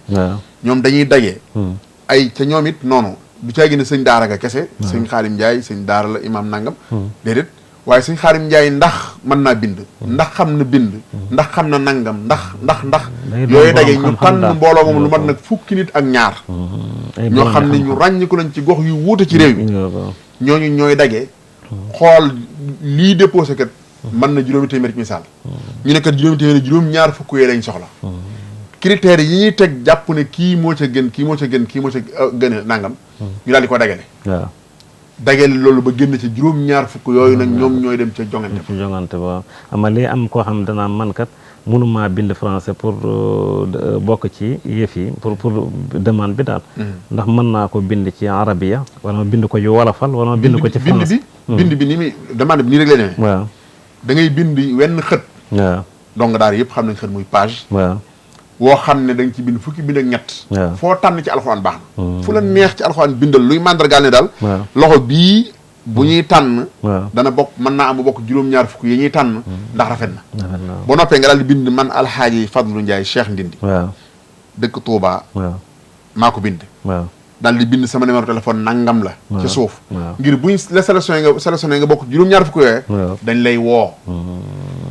ñoom dañuy dajee ay te ñoom it noonu du caagi ne sëñ daara nga kese sëñ Xaadim Njaay sëñ daara la imaam nangam déedéet waaye sëñ Xaadim Njaay ndax mën naa bind ndax xam na bind ndax xam na nangam ndax yooyu daje ñu tànn mbooloo moom lu mat nag fukki nit ak ñaar ñoo xam ne ñu ràññiku lañ ci gox yu wuute ci réew mi ñooñu ñooy daje xool lii déposé kat mën na juróomi téeméer ci misaal ñu ne kat juróomi téeméer juróom-ñaar fukk yee lañ soxla critères yi ñuy teg jàpp ne kii moo ca gën kii moo ca gën a nangam ñu daal di ko dagale dagale loolu ba génn ci juróom-ñaar fukk yooyu nag ñoom ñooy dem ca jongante ba ama lii am koo xam danaa man kat mënuma bind français pour bokk ci yëf yi pour demande bi daal ndax mën naa ko bind ci arabiya wala ma bind ko yu wolofal wala ma bind ko ci français bind bi ni muy demande bi nii rek lay demee waaw da ngay bind wenn xët waaw donc daal yëpp xam nañ xët muy page waaw woo xam ne da nga ci bind fukki bind ak ñett foo tànn ci alxuraan baax na fu la neex ci alxuraan bindal luy màndargaal ne daal loxo bii bu ñuy tànn dana bokk mën naa am bu bokk juróom-ñaar fukk yi ñuy tànn ndax rafet na boo noppee nga daal di bind man alxaaji Fadlu Njaay Cheikh Ndindi dëkk Touba maa ko bind daal di bind sama numéro téléphone nangam la ci suuf ngir buñ la sélectionné nga bokk juróom-ñaar fukk yooyee dañ lay woo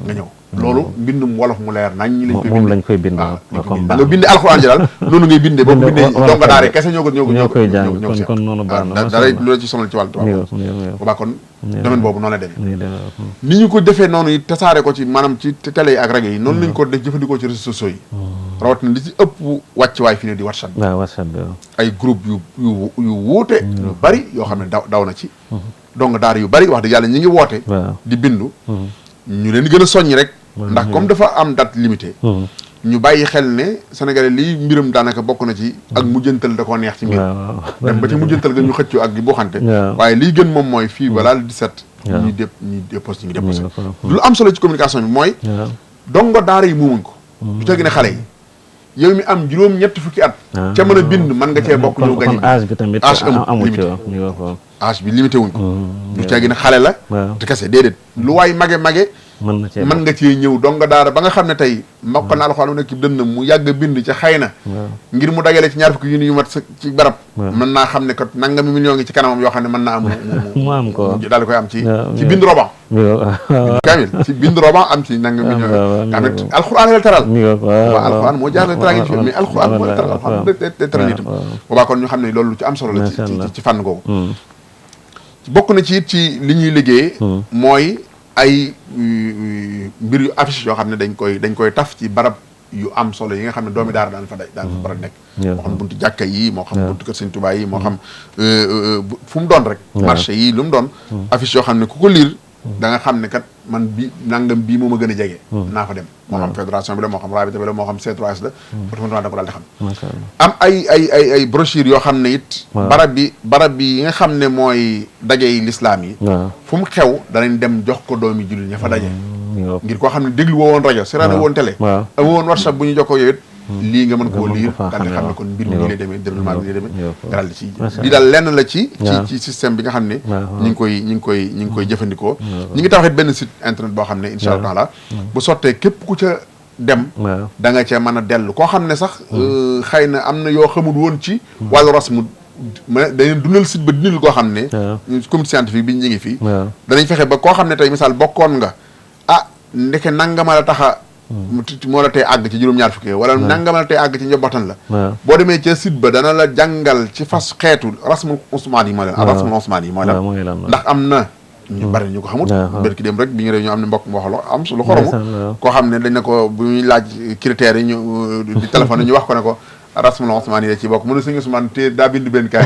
nga ñëw loolu mbindum wolof mu leer nañ ñi lañ koy bind da nga binde alxuraan ji daal noonu ngay bindee boo ko bindee donga daare kese ñoo koy jàng kon noonu baax na dara lu la ci sonal ci wàllu tubaab boobaa kon domaine boobu noonu la demee ni ñu ko defee noonu it tasaare ko ci maanaam ci télé yi ak rajo yi noonu lañ ko def jëfandikoo ci réseaux sociaux yi rawat na li ci ëpp wàcc waay fi ne di WhatsApp ay groupe yu wuute yu bari yoo xam ne daw na ci donc daara yu bari wax dëgg yàlla ñi ngi woote di bindu ñu leen gën a soññ rek ndax comme dafa am date limitée ñu bàyyi xel ne Sénégalais lii mbiram daanaka bokk na ci ak mujjantal da koo neex ci mbir dem ba ci mujjantal ga ñu xëccoo ak gi boo xante waaye lii gën moom mooy fii balaa le 17 ñuy déposé lu am solo ci communication bi mooy dongo daara yi moomuñ ko du tegi ne xale yi yow mi am juróom-ñetti fukki at ca mën a bind mën nga cee bokk ñëw gañe âge bi tamit amul limité âge bi limité wuñ ko du tegi ne xale la te kese déedéet lu waay mage mën nga cee ñëw donga daara ba nga xam ne tey mokk na alxuraan mu nekk dënn mu yàgg bind ca xëy na ngir mu dagale ci ñaar fukki yu mat ci barab mën naa xam ne kat nangami million ngi ci kanamam yoo xam ne mën naa am mu am ko daal di koy am ci bind roban kamil ci bind roban am ci nangami million nga xam ne alxuraan la teral waaw alxuraan moo jaar la teral ngi ci mais alxuraan moo teral alxuraan day teral itam boobaa kon ñu xam ne loolu lu ci am solo la ci fànn googu bokk na ci it ci li ñuy liggéey mooy ay mbir yu affiche yoo xam ne dañ koy taf ci barab yu am solo yi nga xam ne doomi daara daan fa bara nekk moo xam buntu jàkka yi moo xam buntu kër Sëñ Tuubaa yi moo xam fu mu doon rek marché yi lu mu doon affiche yoo xam ne ku ko liir da nga xam ne kat man bi nangam bii moo ma gën a jege naa fa dem moo xam fédération bi la moo xam rabita bi la moo xam C3S la automatiquement da ko daal di xam am ay brochure yoo xam ne it barab bi yi nga xam ne mooy dajey l'islam yi fu mu xew danañ dem jox ko doomi jullit ña fa daje ngir koo xam ne déglu woo woon rajo seetaan woon télé amu woon WhatsApp bu ñu jokkoo yow it lii nga mën koo liir daal di xam ne kon mbir mi nii lay demee déroulement bi nii lay demee nga daal di ci lii daal lenn la ci système bi nga xam ne ñi ngi koy jëfandikoo ñi ngi tawaxit benn site internet boo xam ne insha Allah taala bu sottee képp ku ca dem da nga cee mën a dellu koo xam ne sax xëy na am na yoo xamul woon ci wàllu rasmu ma dañu dundal site ba dindal koo xam ne comité scientifique bi ñi ngi fii danañ fexe ba koo xam ne tey misaal bokkoon nga ndeke nangama la taxa moo la tey àgg ci juróom-ñaar fukki wala nangama la tey àgg ci njabootan la boo demee ca site ba dana la jàngal ci fas xeetu rasmul Usmaan yi mooy lan rasmul Usmaan yi mooy lan ndax am na ñu bari ñu ko xamut bërki dem rek bi ñu réew ñoo am ne mbokk mu wax lu am lu xoromu koo xam ne dañ ne ko bu ñuy laaj critères yi ñu di téléphone ñu wax ko ne ko rasmul Usmaan yi ci bokk mu ne sëñ Usmaan te daa bind benn kaay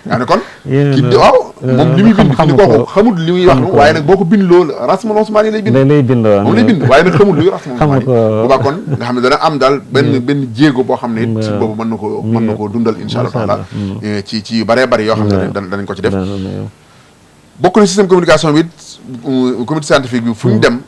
nga ne kon ki waaw moom li muy bind fi ni kooku xamul li muy wax waaye nag boo ko bind loolu rasmul Usmaan yi lay bind moom lay bind waaye nag xamul luy rasmul Usmaan yi boobaa kon nga xam ne dana am daal benn jéego boo xam ne it si boobu mën na koo dundal insha Allah taala ci yu bëree bëri yoo xam ne danañ ko ci def bokk na système communication bi it comité scientifique bi fu ñu dem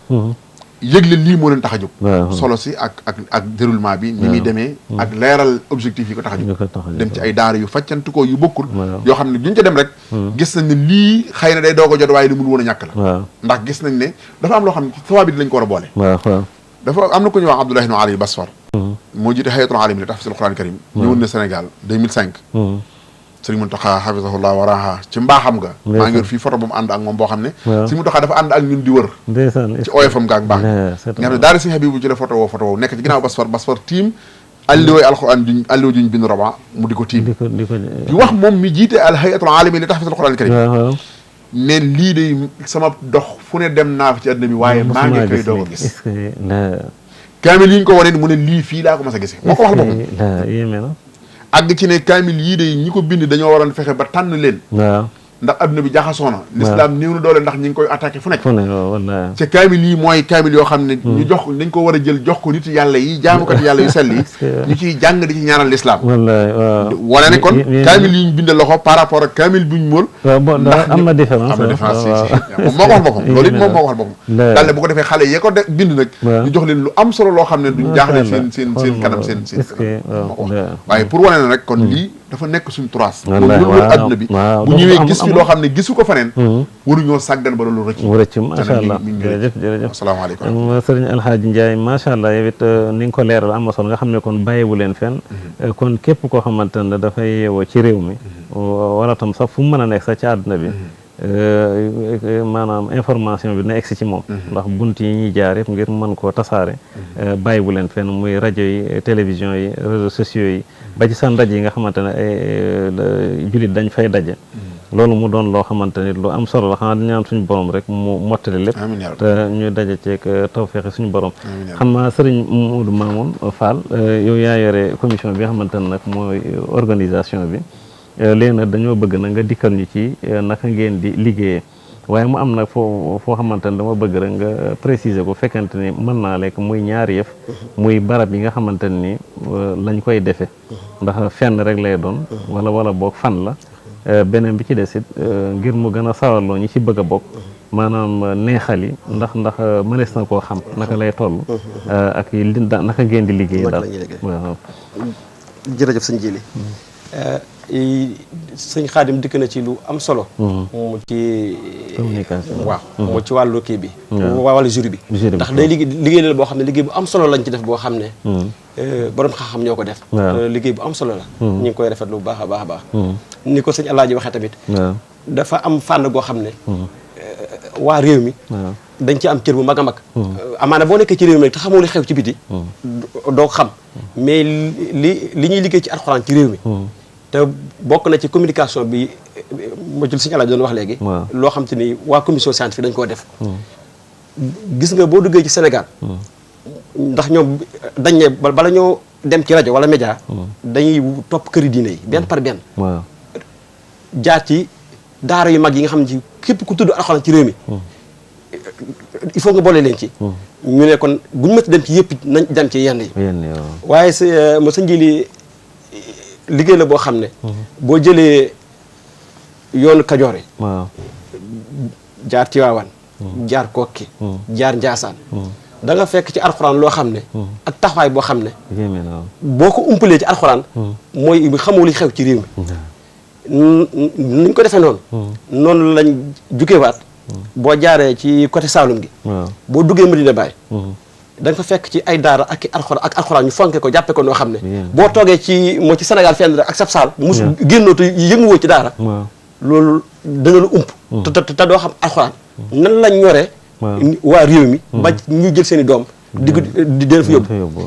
yëgle lii moo leen tax a jóg solo si ak déroulement bi ni muy demee ak leeral objectif yi ko tax a jóg dem ci ay daara yu faccantukoo yu bokkul yoo xam ne duñ ca dem rek gis nañ ne lii xëy na day doog a jot waaye li mun woon a ñàkk la ndax gis nañ ne dafa am loo xam ne sawaab bi lañ ko war a boole dafa am na ku ñuy wax Abdoulaye ibn Ali Basfar moo jiite hayatul alim li tahfiz al-Qur'an al-Karim ñëwoon na Sénégal 2005 Sëriñ Muntaxa hafizahullah wa raha ci mbaaxam nga maa ngi yor fii photo bu mu ànd ak moom boo xam ne Sëriñ Muntaxa dafa ànd ak ñun di wër ci oyofam nga ak mbaax nga xam ne daara Sëriñ Habibu ci la photo woo nekk ci ginnaaw Basfar tiim alliwooy alquran alliwo juñ bind roba mu di ko tiim di wax moom mi jiite al hayatul alimi li tahfiz al-Qur'an al-Karim ne lii de sama dox fu ne dem naa fi ci àdduna bi waaye maa ngi koy doog a gis kaamil yi ñu ko wane mu ne lii fii laa ko mas a gisee moo ko wax boppam àgg ci ne kaamil yii de ñi ko bind dañoo waroon fexe ba tànn leen ndax adduna bi jaxasoo na l'islam néew na doole ndax ñi ngi koy attaqué fu nekk te kaamil yi mooy kaamil yoo xam ne ñu jox dañ ko war a jël jox ko nit yàlla yi jaamukat yàlla yu sell yi ñu ciy jàng di ci ñaanal l'islam wane ne kon kaamil yi ñu bindal loxo par rapport ak kaamil buñ móol ndax am na différence moom moo ko wax boppam loolu it moom moo ko wax boppam daal ne bu ko defee xale yee ko de bind nag ñu jox leen lu am solo loo xam ne duñ jaaxle seen kanam seen moo ko wax waaye pour wane ne rek kon lii dafa nekk suñ trace moom wër adduna bi bu ñëwee gis fi loo xam ne gisu ko faneen waruñoo sàggan ba loolu rëcc macha allah jërëjëf asalaamaaleykum sëriñ Alhaaji Ndiaye macha allah yow it ni nga ko leeral am na solo nga xam ne kon bàyyiwu leen fenn kon képp koo xamante ne dafay yeewoo ci réew mi wala tam sax fu mu mën a nekk sax ci àdduna bi maanaam information bi na egsi ci moom ndax bunt yi ñuy jaar yëpp ngir mën koo tasaare bàyyi bu leen fenn muy rajo yi télévision yi réseaux sociaux yi ba ci seen rajo yi nga xamante ne ay jullit dañ fay daje loolu mu doon loo xamante ni lu am solo la xanaa di ñaan suñu borom rek mu mottali lépp te ñu daje ceeg tawfeexi suñu borom xam naa sëriñ Modou Mamoun Fall yow yaa yore commission bi nga xamante ne nag mooy organisation bi léegi nag dañoo bëgg na nga dikkal ñu ci naka ngeen di liggéeyee waaye mu am nag foo xamante ne dama bëgg rek nga préciser ko fekkante ni mën naa lekk muy ñaari yëf muy barab yi nga xamante ni lañ koy defe ndax fenn rek lay doon wala boog fan la beneen bi ci des it ngir mu gën a sawarloo ñi ci bëgg a bokk maanaam neexal yi ndax mënees na koo xam naka lay toll ak naka ngeen di liggéey daal waaw jërëjëf sëñ Jili sëñ Xaadim dikk na ci lu am solo mu ci communication waaw mu ci wàllu kii bi wàllu jury bi ndax day liggéey la boo xam ne liggéey bu am solo lañ ci def boo xam ne borom xam-xam ñoo ko def liggéey bu am solo la ñu ngi koy rafetlu bu baax a baax a baax ni ko sëñ Alaaji waxee tamit dafa am fànn goo xam ne waa réew mi dañ ci am cër bu mag a mag amaana boo nekkee ci réew mi rek te xamoo li xew ci biti doo xam mais li ñuy liggéey ci alxuraan ci réew mi te bokk na ci communication bi ma jël sëñ Alaaji doon wax léegi loo xam te ni waa commission scientifique dañ koo def gis nga boo duggee ci Sénégal ndax ñoom dañ ne bala ñoo dem ci rajo wala média dañuy topp këri diine yi benn par benn jaar ci daara yu mag yi nga xam ne ci képp ku tudd alxuraan ci réew mi il faut nga boole leen ci ñu ne kon bu ñu mënti dem ci yëpp nañ dem ci yenn yi waaye ma sa njëli liggéey la boo xam ne boo jëlee yoonu Kajoor yi jaar Tiwaawan jaar Kokki jaar Njaasaan da nga fekk ci alxuraan loo xam ne ak taxawaay boo xam ne boo ko umpalee ci alxuraan mooy xamoo li xew ci réew mi niñ ko defee noonu lañ jugewaat boo jaaree ci côté Saalum gi boo duggee Medina Baye da nga fa fekk ci ay daara ak alxuraan ñu fonke ko jàppe ko noo xam ne boo toogee ci moo ci Sénégal fenn rek ak sab saal mus génnootu yënguwoo ci daara loolu dana la ump te doo xam alxuraan nan lañ ñoree waa réew mi ba ñu jël seen i doom di deen fa yóbbu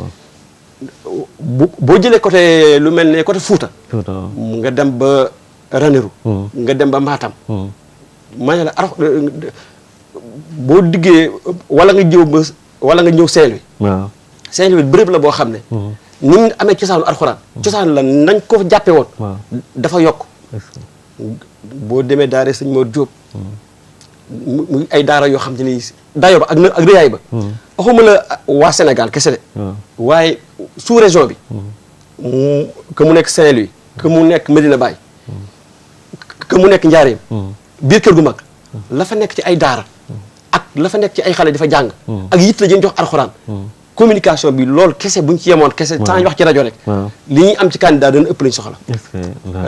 boo jëlee côté lu mel ne côté Fuuta nga dem ba Ranérou nga dem ba Matam maa ne la boo diggee wala nga ñëw Saint-Louis Saint-Louis béréb la boo xam ne ni mu amee cosaanu alxuraan cosaan la nañ ko jàppe woon dafa yokk boo demee daara sëñ Mor Diop muy ay daara yoo xam te ni dayo ba ak rëyaay ba waxuma la waa Sénégal kese de waaye sous région bi que mu nekk Saint-Louis que mu nekk Medina Baye que mu nekk Njaaréem biir kër gu mag la fa nekk ci ay daara ak la fa nekk ci ay xale di fa jàng ak yitt la jëm jox alxuraan communication bi loolu kese buñ ci yemoon kese sans wax ci rajo rek li ñuy am ci candidat dana ëpp lañ soxla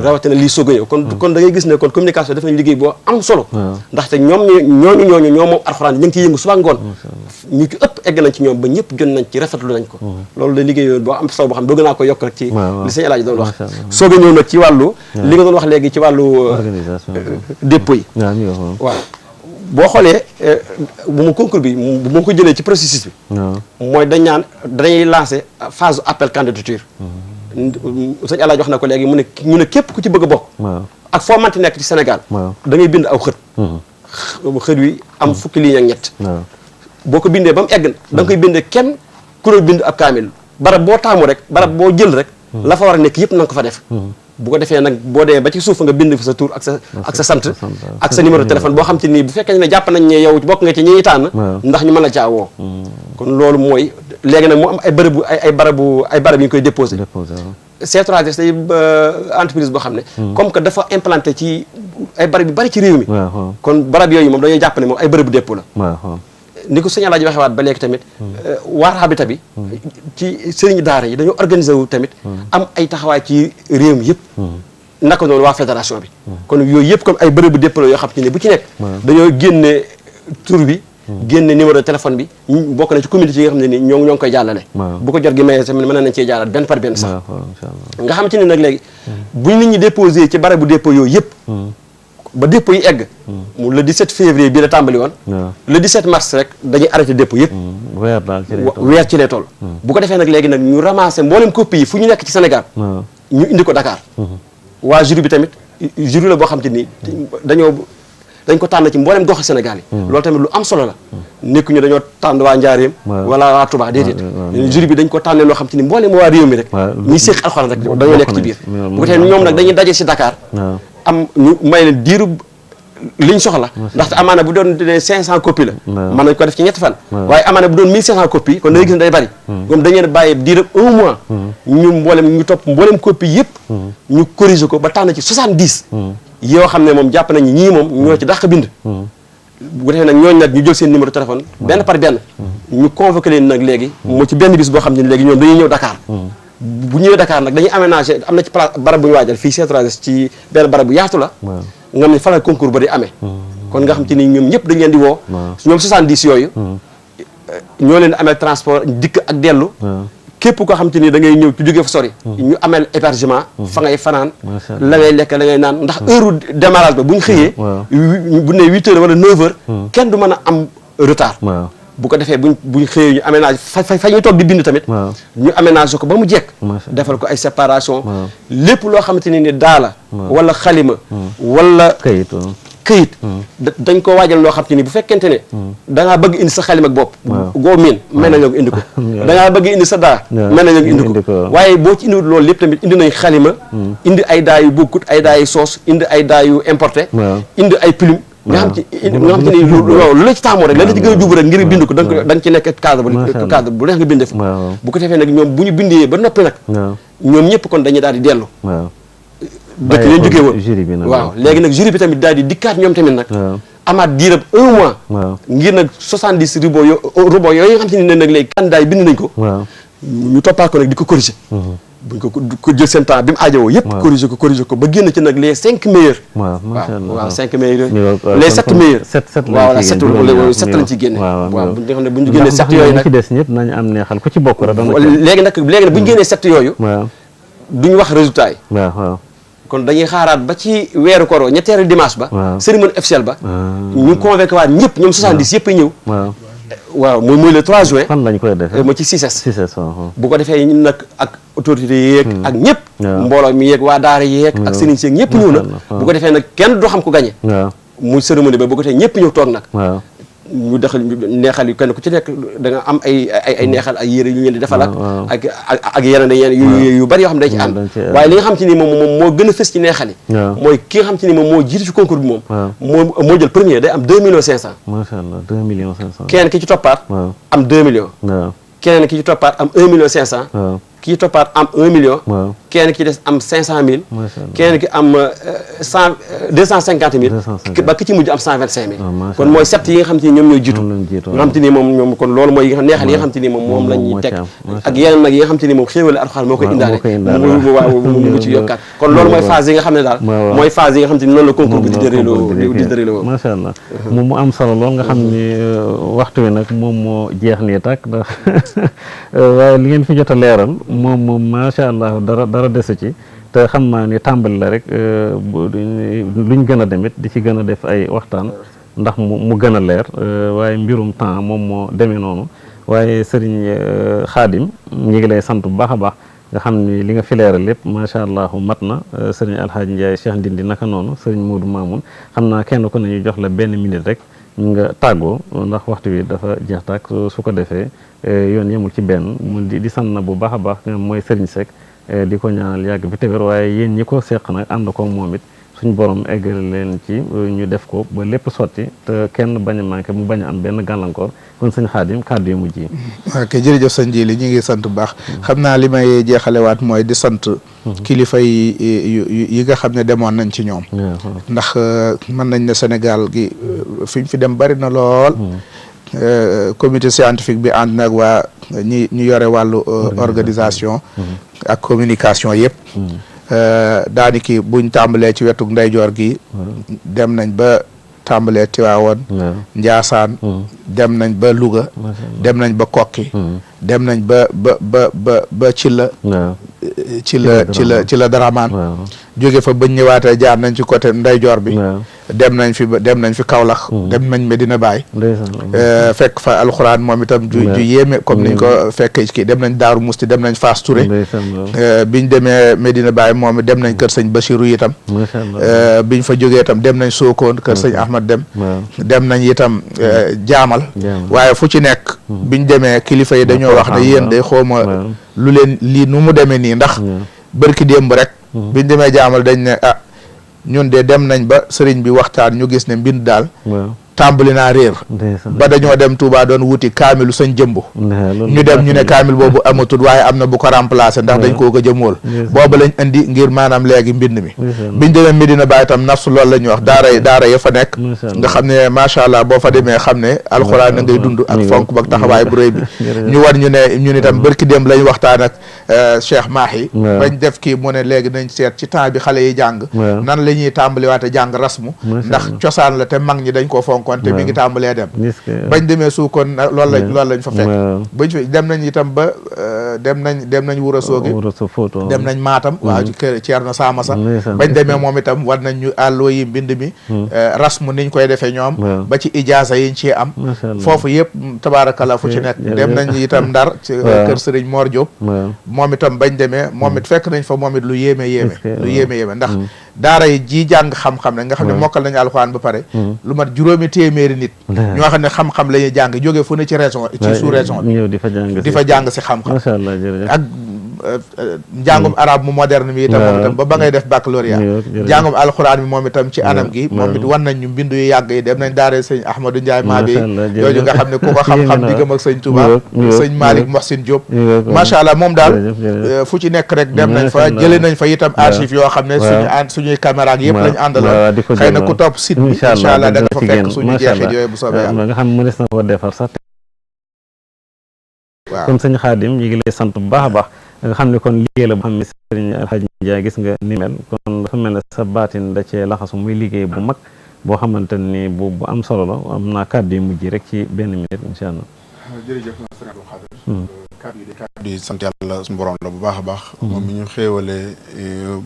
rawatina lii soog a ñëw kon da ngay gis ne kon communication def nañ liggéey boo am solo ndaxte ñooñu ñoo moom alxuraan ñu ngi ciy yëngu suba ngoon ñu ci ëpp egg nañ ci ñoom ba ñëpp jot nañ ci rafetlu nañ ko loolu da liggéey yooyu boo am solo boo xam ne bëgg naa ko yokk rek ci li sëñ Alaaji doon wax soog a ñëw nag ci wàllu li nga doon wax léegi ci wàllu dépôt yi waaw boo xoolee bu mu concours bi bu ma ko jëlee ci processus bi mooy dañuy lancé phase appel candidature sëñ Alaaji wax na ko léegi ñu ne képp ku ci bëgg a bokk ak foo manti nekk ci Sénégal da ngay bind aw xët xët wi am fukki ligne ak ñett boo ko bindee ba mu egg da nga koy bindee kenn ku doon bind ab kaamil barab boo taamu rek barab boo jël rek la fa war a nekk yëpp na nga ko fa def bu ko defee nag boo demee ba ci suuf nga bind fa sa tur ak sa sant ak sa numéro téléphone boo xam te nii bu fekkee ne jàpp nañ ne yow bokk nga ci ñi tànn ndax ñu mën la caa woo kon loolu mooy léegi nag mu am ay barab yi ñu koy déposé C3S day entreprise boo xam ne comme que dafa implanté ci ay barab yu bari ci réew mi kon barab yooyu moom dañuy jàpp ne moom ay bërëbu dépôt la ni ko sëñ Alaaji waxee waat ba léegi tamit waar Habitat bi ci sëriñ daara yi dañoo organisé wu tamit am ay taxawaay ci réew mi yëpp naka noonu waa fédération bi kon yooyu yëpp comme ay bërëbu dépôt la yoo xam ne bu ci nekk dañoo génne tur bi génne numéro de téléphone bi bokk na ci communauté yi nga xam ne ni ñoo ngi koy jàllale bu ko jot gi mayee tamit mën nañ cee jàllal benn par benn sax nga xam te ne nag léegi buñ nit ñi déposé ci barabu dépôt yooyu yëpp ba dépôt yi egg mu le 17 février bii la tàmbali woon le 17 mars rek dañuy arrêté dépôt yëpp weer ci lay toll bu ko defee nag léegi nag ñu ramassé mboolem copie yi fu ñu nekk ci Sénégal ñu indi ko Dakar waa jury bi tamit jury la boo xam te ni dañ ko tànn ci mboolem goxi Sénégal yi loolu tamit lu am solo la nekku ñu dañoo tànn waa Njaaréem wala waa Touba déedéet jury bi dañ ko tànnee loo xam te ni mboolem waa réew mi rek ñi séq alxuraan rek dañoo nekk ci biir bu ko defee ñoom nag dañuy daje si Dakar am ñu may leen diiru liñ soxla ndaxte amaana bu doon 500 copies la mën nañ ko def ci ñetti fan waaye amaana bu doon 1500 copies kon da ngay gis ne day bari ñoom dañu leen bàyyi diiru 1 mois ñu topp mboolem copies yëpp ñu corriger ko ba tànn ci 70 yoo xam ne moom jàpp nañu ñii moom ñoo ci dàq bind bu ko defee nag ñooñu nag ñu jël seen numéro téléphone benn par benn ñu convoqué leen nag léegi moo ci benn bis boo xam ne léegi ñoom dañuy ñëw Dakar bu ñëwee Dakar nag dañuy aménagé am na ci place barab bu ñu waajal fii C3S ci benn barab bu yaatu la nga xam ne fa la concours ba di amee kon nga xam te ni ñoom ñëpp dañ leen di woo ñoom 70 yooyu ñoo leen di amee transport dikk ak dellu képp koo xam te ni da ngay ñëw ci jógee fa sori ñu ameel hébergement fa ngay fanaan la ngay lekk la ngay naan ndax heure démarrage ba bu ñu xëyee bu ne 8 heures wala 9 heures kenn du mën a am retard bu ko defee buñ xëyee ñu aménage fa ñuy toog di bind tamit ñu aménage ko ba mu jekk defal ko ay séparation lépp loo xamante ni daala wala xalima wala këyit dañ ko waajal loo xam te ni bu fekkente ne da ngaa bëgg indi sa xalima ak bopp goo miin mën nañoo ko indi ko da ngaa bëgg indi sa daa mën nañoo ko indi ko waaye boo ci indiwut loolu lépp tamit indi nañ xalima indi ay daa yu bokkut ay daa yu soos indi ay daa yu importé indi ay plume nga xam te ni lu la ci taamoo rek la la ci gën a jub rek ngir bind ko da nga ci nekk cadre bu neex nga bindee fa bu ko defee nag ñoom bu ñu bindee ba noppi nag ñoom ñëpp kon dañuy daal di dellu dëkk leen jógee woon waaw léegi nag jury bi tamit daal di dikkaat ñoom tamit nag amaat diirab 1 mois ngir nag 70 robot yooyu nga xam te ni nag léegi candidat yi bind nañ ko ñu toppaat ko nag di ko corriger buñ ko jël seen temps bi mu aajowoo yëpp corriger ko ba génn ci nag les 5 meilleurs waaw 5 meilleurs les 7 meilleurs waaw 7 lañ ci génne waaw bu nga xam ne bu ñu génnee 7 yooyu nag ci des ñëpp nañu am neexal ku ci bokk rek léegi nag bu ñu génnee 7 yooyu duñu wax résultat yi kon dañuy xaaraat ba ci weeru koro ñetteelu dimanche ba cérémonie officielle ba ñu convoqué waat ñëpp ñoom 70 yëpp a ñëw waaw muy le 3 juin fan lañ koy defee mooy ci CICES bu ko defee ñun nag ak autorité yeeg ak ñëpp mbooloo mi yeeg waa daara yeeg ak sëriñ si ñëpp ñëw na bu ko defee nag kenn doo xam ko gagné muy cérémonie ba bu ko defee ñëpp ñëw toog nag ñu dexal neexal yu kenn ku ci nekk da nga am ay neexal ay yére yu ñu leen di defal ak yeneen yu bari yoo xam ne day ci ànd waaye li nga xam te ni moom moo gën a fës ci neexal yi mooy ki nga xam te ni moom moo jiitu ci concours bi moom moo jël premier day am 2 millions 500 macha allah 2 millions 500 keneen ki ci toppaat am 2 millions keneen ki ci toppaat am 1 million 500 ki ci toppaat am 1 million keneen ki des am 500 000 keneen ki am 250 000 ba ki ci mujj am 125 000 kon mooy sept yi nga xam te ni ñoom ñooy jiitu nga xam te ni moom ñoom kon loolu mooy neexal yi nga xam te ni moom lañuy teg ak yeneen nag yi nga xam te ni moom xéewale alxuraan moo koy indaale mu ci yokkaat kon loolu mooy phase yi nga xam ne daal mooy phase yi nga xam te ni noonu la concours bi di déroulé macha allah mu am solo lool nga xam ni waxtu wi nag moom moo jeex nii tak ndax waaye li ngeen fi jot a leeral moom macha allah dara desu ci te xam naa ni tàmbali la rek luñ gën a demit di ci gën a def ay waxtaan ndax mu gën a leer waaye mbirum temps moom moo demee noonu waaye sëriñ Xaadim ñi ngi lay sant bu baax a baax nga xam ni li nga fi leeral lépp macha allah mat na sëriñ Alhaaji Ndiaye Cheikh Ndindi naka noonu sëriñ Modou Mamoun xam naa kenn ku ne ñu jox la benn minute rek nga tàggoo ndax waxtu wi dafa jeex tàkk su ko defee yoon yemul ci benn mu di sant na bu baax a baax mooy Serigne Seck di ko ñaanal yàgg bi téwér waaye yéen ñi ko seq nag ànd ko moom it suñ borom eggale leen ci ñu def ko ba lépp sotti te kenn bañ a manqué mu bañ a am benn gàllankoor kon sëñ Xaadim kàddu yu mujj yi. ok jërëjëf sëñ Jili ñu ngi sant bu baax xam naa li may jeexalewaat mooy di sant kilifa yi nga xam ne demoon nañ ci ñoom ndax mën nañ ne Sénégal gi fi ñu fi dem bari na lool comité scientifique bi ànd nag waa ñu yore wàllu organisation ak communication yëpp daaniki buñ tàmbalee ci wetu ndeyjoor gi dem nañ ba tàmbalee Tiwaawoon Njaasaan dem nañ ba Louga dem nañ ba Kokki dem nañ ba ci la Daramaan jóge fa bañ ñëwaatee jaar nañ ci côté ndeyjoor bi dem nañ fi Kaolack dem nañ Medina Baye fekk fa alxuraan moom itam ju yéeme comme niñ ko fekkee kii dem nañ Daaru Musti dem nañ Fass Touré biñ demee Medina Baye moom dem nañ kër sëñ Bachirou itam biñ fa jógee itam dem nañ Sokone kër sëñ Ahmad dem nañ itam jaamal waaye fu ci nekk biñ demee kilifa yi dañoo wax ne yéen day xawma lu leen lii nu mu demee nii ndax bërki démb rek biñ demee jaamal dañ ne ñun de dem nañ ba sëriñ bi waxtaan ñu gis ne mbind daal tàmbali naa réer ba dañoo dem Touba doon wuti kaamilu sëñ jëmbu ñu dem ñu ne kaamil boobu amatul waaye am na bu ko remplacé ndax dañ koo gëj a mool boobu lañ indi ngir maanaam léegi mbind mi biñ demee Medina Baye itam nafsu loolu la ñuy wax daara ya fa nekk nga xam ne macha allah boo fa demee xam ne alxuraan na ngay dund ak fonk bak taxawaay bu rëy bi ñu war ñu ne ñun itam bërki dem lañ waxtaan ak Cheikh Mahi bañ def kii mu ne léegi nañ seet ci temps bi xale yi jàng nan la ñuy tàmbaliwaate jàng rasmu ndax cosaan la te mag ñi dañ koo fonk konte mi ngi tàmbalee dem bañ demee Sokone loolu lañ fa fekk bañ fi dem nañ itam ba dem nañ Wuro Sogi dem nañ Matam waaw ci kër Thierno Samassa bañ demee moom itam war nañ ñu àlloo yi mbind mi rasmu niñ koy defee ñoom ba ci ijaasa yiñ ci am foofu yëpp tabaarakalla fu ci nekk dem nañ itam Ndar ci kër Serigne Mor Diop moom itam bañ demee moom it fekk nañ fa moom it lu yéeme ndax daara yi ji jàng xam-xam ne nga xam ne mokkal nañu alxuraan ba pare lu mat juróomi téeméeri nit ñoo xam ne xam-xam la ñuy jàng jóge fu ne ci région ci sous région bi di fa jàng si xam-xam ak njàngum arab mu moderne mi itam moom itam ba ngay def baccalauréat njàngum alxuraan mi moom itam ci anam gi moom it wan nañ ñu mbindu yu yàgg yi dem nañ daare sëñ Ahmadou Ndiaye maa bi yooyu nga xam ne ku ko xam-xam diggam ak sëñ Touba sëñ Malick Mohsin Diop macha allah moom daal fu ci nekk rek dem nañ fa jëlee nañ fa itam archive yoo xam ne suñuy caméra ak yëpp lañ àndaloon xëy na ku topp site bi incha allah da nga fa fekk suñu jeexit yooyu bu soobee yàlla nga xam ne mënees na ko defar sax waaw kon sëñ Xaadim ñu ngi lay sant bu baax a baax nga xam ne kon liggéey la boo xam ne sëriñ Alxaaji Njaay gis nga ni mel kon dafa mel ne sa baatin da cee laxasu muy liggéey bu mag boo xamante ni bu am solo la am naa kàddu yu mujj rek ci benn minute incha allah. jërëjëf sëriñ Abdou Khadre kàddu yi sant yàlla suñu borom la bu baax a baax moom mi ñu xéewale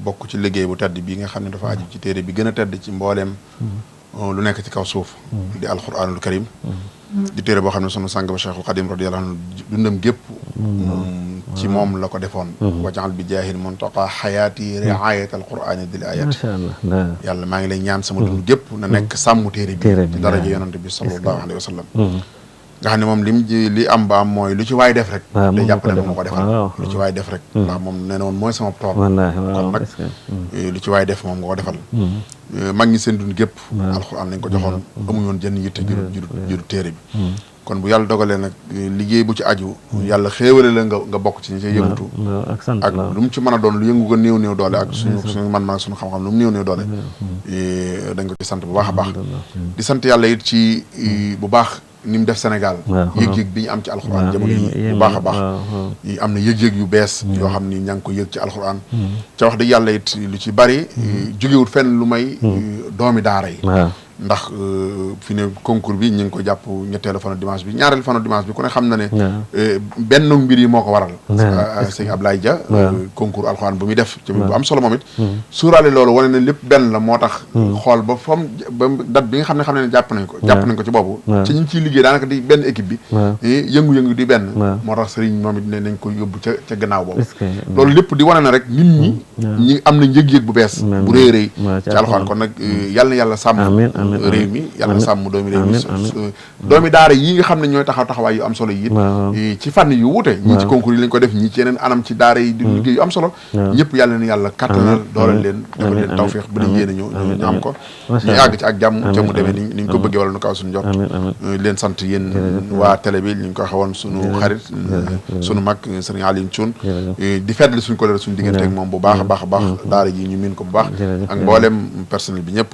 bokk ci liggéey bu tedd bi nga xam ne dafa aju ci téere bi gën a tedd ci mbooleem lu nekk ci kaw suuf di alquranul karim di téere boo xam ne sunu sang ba Cheikhul Xadim radiyallahu anhu dundam gépp ci moom la ko defoon wajaal bi jaahil muntaqa xayaati riayat alqurani dil ayat yàlla maa ngi lay ñaan sama dund gépp na nekk sàmm téere bi ci daraja yonante bi sallallahu alayhi wa sallam nga xam ne moom li am ba am mooy lu ci waay def rek day jàpp ne moom ko defal lu ci waay def rek ndax moom nee na woon mooy sama tool kon nag lu ci waay def moom nga ko defal mag ñi seen dund gépp alxuraan lañ ko joxoon amuñu woon jënn yitte juru téere bi kon bu yàlla dogalee nag liggéey bu ci aju yàlla xéewale la nga bokk ci ñi ci yëngatu ak lu mu ci mën a doon lu yëngu ko néew doole ak suñu man suñu xam-xam lu mu néew doole dañ ko ci sant bu baax a baax di sant yàlla it ci bu baax ni mu def Sénégal yëg-yëg bi ñu am ci alxuraan jamono yi bu baax a baax yi am na yëg-yëg yu bees yoo xam ni ña ngi ko yëg ci alxuraan ca wax dëgg yàlla it lu ci bari jógewut fenn lu may doomi daara yi ndax fi ne concours bi ñu ngi ko jàpp ñetteelu fanu dimanche bi ñaareelu fanu dimanche bi ku ne xam na ne benn mbir yi moo ko waral sëñ Ablaye Dia concours alxuraan bu muy def ci bu am solo moom it suuraale loolu wane ne lépp benn la moo tax xool ba fam ba date bi nga xam ne jàpp nañ ko ci boobu ci ñu ciy liggéey daanaka di benn équipe bi yëngu-yëngu di benn moo tax sëriñ moom it ne nañ ko yóbbu ca gannaaw boobu loolu lépp di wane na rek nit ñi am na yëg-yëg bu bees bu rëy ci alxuraan kon nag yàlla na yàlla sàmm réew mi yàlla sàmm doomi réew mi doomi daara yi nga xam ne ñooy taxawaay yu am solo yi it ci fànn yu wuute ñii ci concours yi lañ ko def ñii ci yeneen anam ci daara yi di liggéey yu am solo ñëpp yàlla na yàlla kattanal dooleel leen defal leen tawfeex bu ñu yéene ñu am ko ñu àgg ci ak jàmm ca mu demee ni ñu ko bëggee wala nu kaw suñu jot leen sant yéen waa télé bi li ñu ko xawoon suñu xarit suñu mag sëriñ Alioune Thioune di feddali suñu ko leer suñu diggante ak moom bu baax a baax a baax daara ji ñu miin ko bu baax ak mboolem personnel bi ñëpp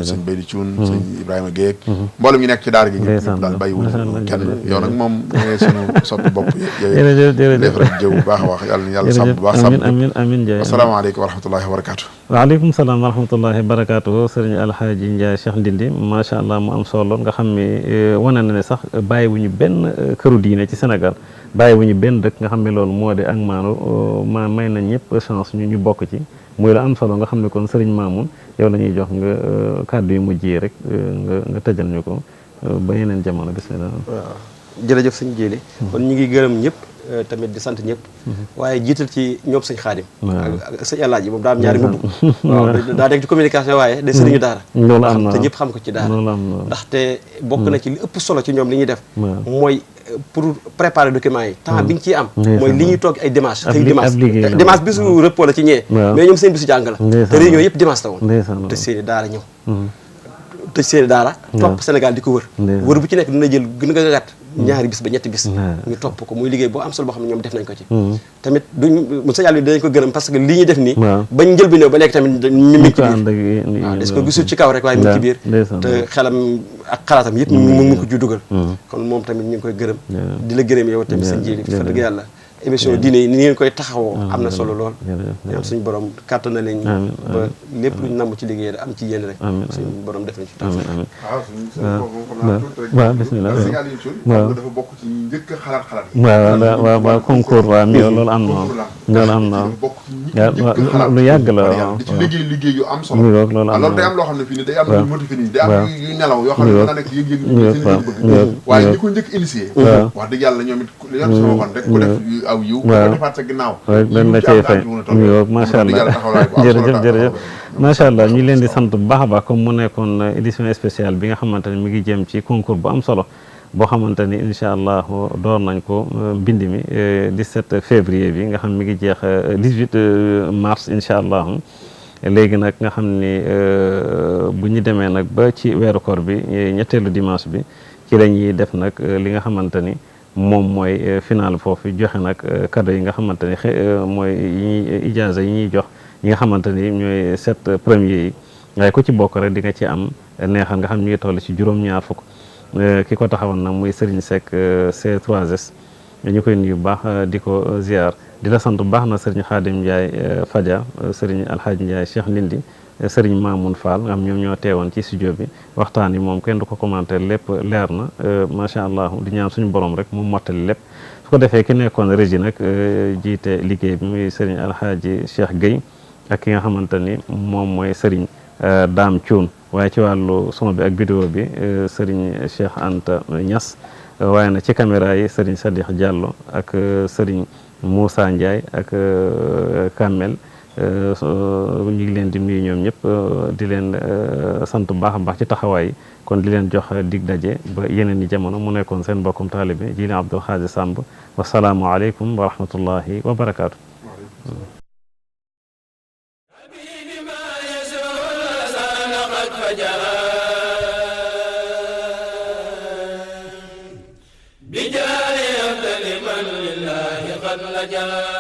sëñ Baydi Thioune sëñ Ibrahima Guèye mboolem ñu nekk ci daara gi ñëpp daal bàyyiwuñu kenn yow nag moom sunu soppi bopp yooyu def rek jëw bu baax a wax yàlla na yàlla sàmm bu baax sàmm amiin Ndiaye asalaamaaleykum wa rahmatullahi wa barakaatu waaleykum salaam wa rahmatullahi wa barakaatu sëriñ Alxaaji Ndiaye Cheikh Ndindi macha allah mu am solo nga xam ne wane na ne sax bàyyiwuñu benn këru diine ci Sénégal bàyyiwuñu benn dëkk nga xam ne loolu moo de ak maanu may nañ ñëpp chance ñu bokk ci muy la am solo nga xam ne kon Serigne Mamoun yow la ñuy jox nga kàddu yu mujj yi rek nga tëjal ñu ko ba yeneen jamono bismillah. waaw jërëjëf sëñ Jili kon ñu ngi gërëm ñëpp tamit di sant ñëpp waaye jiital ci ñoom sëñ Xaadim ak sëñ Alaaji moom daa am ñaari mbubb waaw daa nekk ci communication waaye day sëriñu daara loolu am na te ñëpp xam ko ci daara ndaxte bokk na ci li ëpp solo ci ñoom li ñuy def mooy pour préparer documents yi temps bi ñu ciy am mooy li ñuy toog ay dimanche xëy dimanche bisu repos la ci ñëwee mais ñoom seen bisu jàng la te réunion yëpp dimanche la woon te seeni daara ñëw tëj seeni daara topp Sénégal di ko wër bu ci nekk dina jël gën nga gàtt ñaari bis ba ñetti bis ñu topp ko muy liggéey boo am solo boo xam ne ñoom def nañ ko ci tamit duñ mu sa yàlla dinañ ko gërëm parce que li ñuy def nii bañ njël bi néew ba léegi tamit ñu ngi ci biir waaw des ko gisul ci kaw rek waaye mu ngi ci biir te xelam ak xalaatam yëpp mu ngi ko ci dugal kon moom tamit ñu ngi koy gërëm di la gërëm yow tamit sa njiili fa dëgg yàlla émission diine yi ni ngeen koy taxawoo am na solo lool ñaan suñu borom kàttan na leen ba lépp luñ namm ci liggéey am ci yéen rek suñu borom def nañ ci taw waaw bismillah waaw dafa bokk ci njëkk xalaat yi waaw concours waaw mi loolu am na lu yàgg la di ci liggéey yu am solo loolu am alors day am loo xam ne fii nii day am lu motivé nii day am yu nelaw yoo xam ne mën na nekk yëg-yëg seen bëgg waaye ñi ko njëkk initié wax dëgg yàlla ñoom it yor sama waxoon rek ku def aw yiw ko defaat sa ginnaaw dañ la cay fay macha allah jërëjëf macha allah ñu leen di sant bu baax a baax comme mu nekkoon édition spéciale bi nga xamante ne mi ngi jëm ci concours bu am solo boo xamante ni incha allah door nañ ko bind mi 17 février bi nga xam mi ngi jeex 18 mars incha allah léegi nag nga xam ni bu ñu demee nag ba ci weeru koor bi ñetteelu dimanche bi ci la ñuy def nag li nga xamante ni moom mooy final foofu joxe nag cadeau yi nga xamante ni mooy ijaaza yi ñuy jox ñi nga xamante ni ñooy 7 premiers yi waaye ku ci bokk rek di nga ci am neexal nga xam ñu ngi toll ci juróom-ñaar fukk ki ko taxawoon nag muy Serigne Seck C3S ñu koy nuyu bu baax di ko ziar di la sant bu baax na Serigne Khadim Ndiaye Fadia Serigne Alhaji Ndiaye Cheikh Ndindi Serigne Mamoun Fall nga xam ñoom ñoo teewoon ci studio bi waxtaan yi moom kenn du ko commenter lépp leer na macha allah di ñaan suñu borom rek mu mottali lépp su ko defee ki nekkoon régie nag jiite liggéey bi muy Serigne Alhaji Cheikh Gueye ak ki nga xamante ni moom mooy Serigne Dame Thioune waaye ci wàllu son bi ak vidéo bi Serigne Cheikh Anta Niass waaye na ci caméra yi Serigne Sadikh Diallo ak Serigne Moussa Ndiaye ak Kamel ñu ngi leen di nuyu ñoom ñëpp di leen sant bu baax a baax ci taxawaay yi kon di leen jox dig daje ba yeneen i jamono mu nekkoon seen mbokkum taalibe Jili Abdul Xaadir Samb wasalaamu aleykum wa rahmatullahi wa barakaatu. بجاه أفضل من لله قد لجا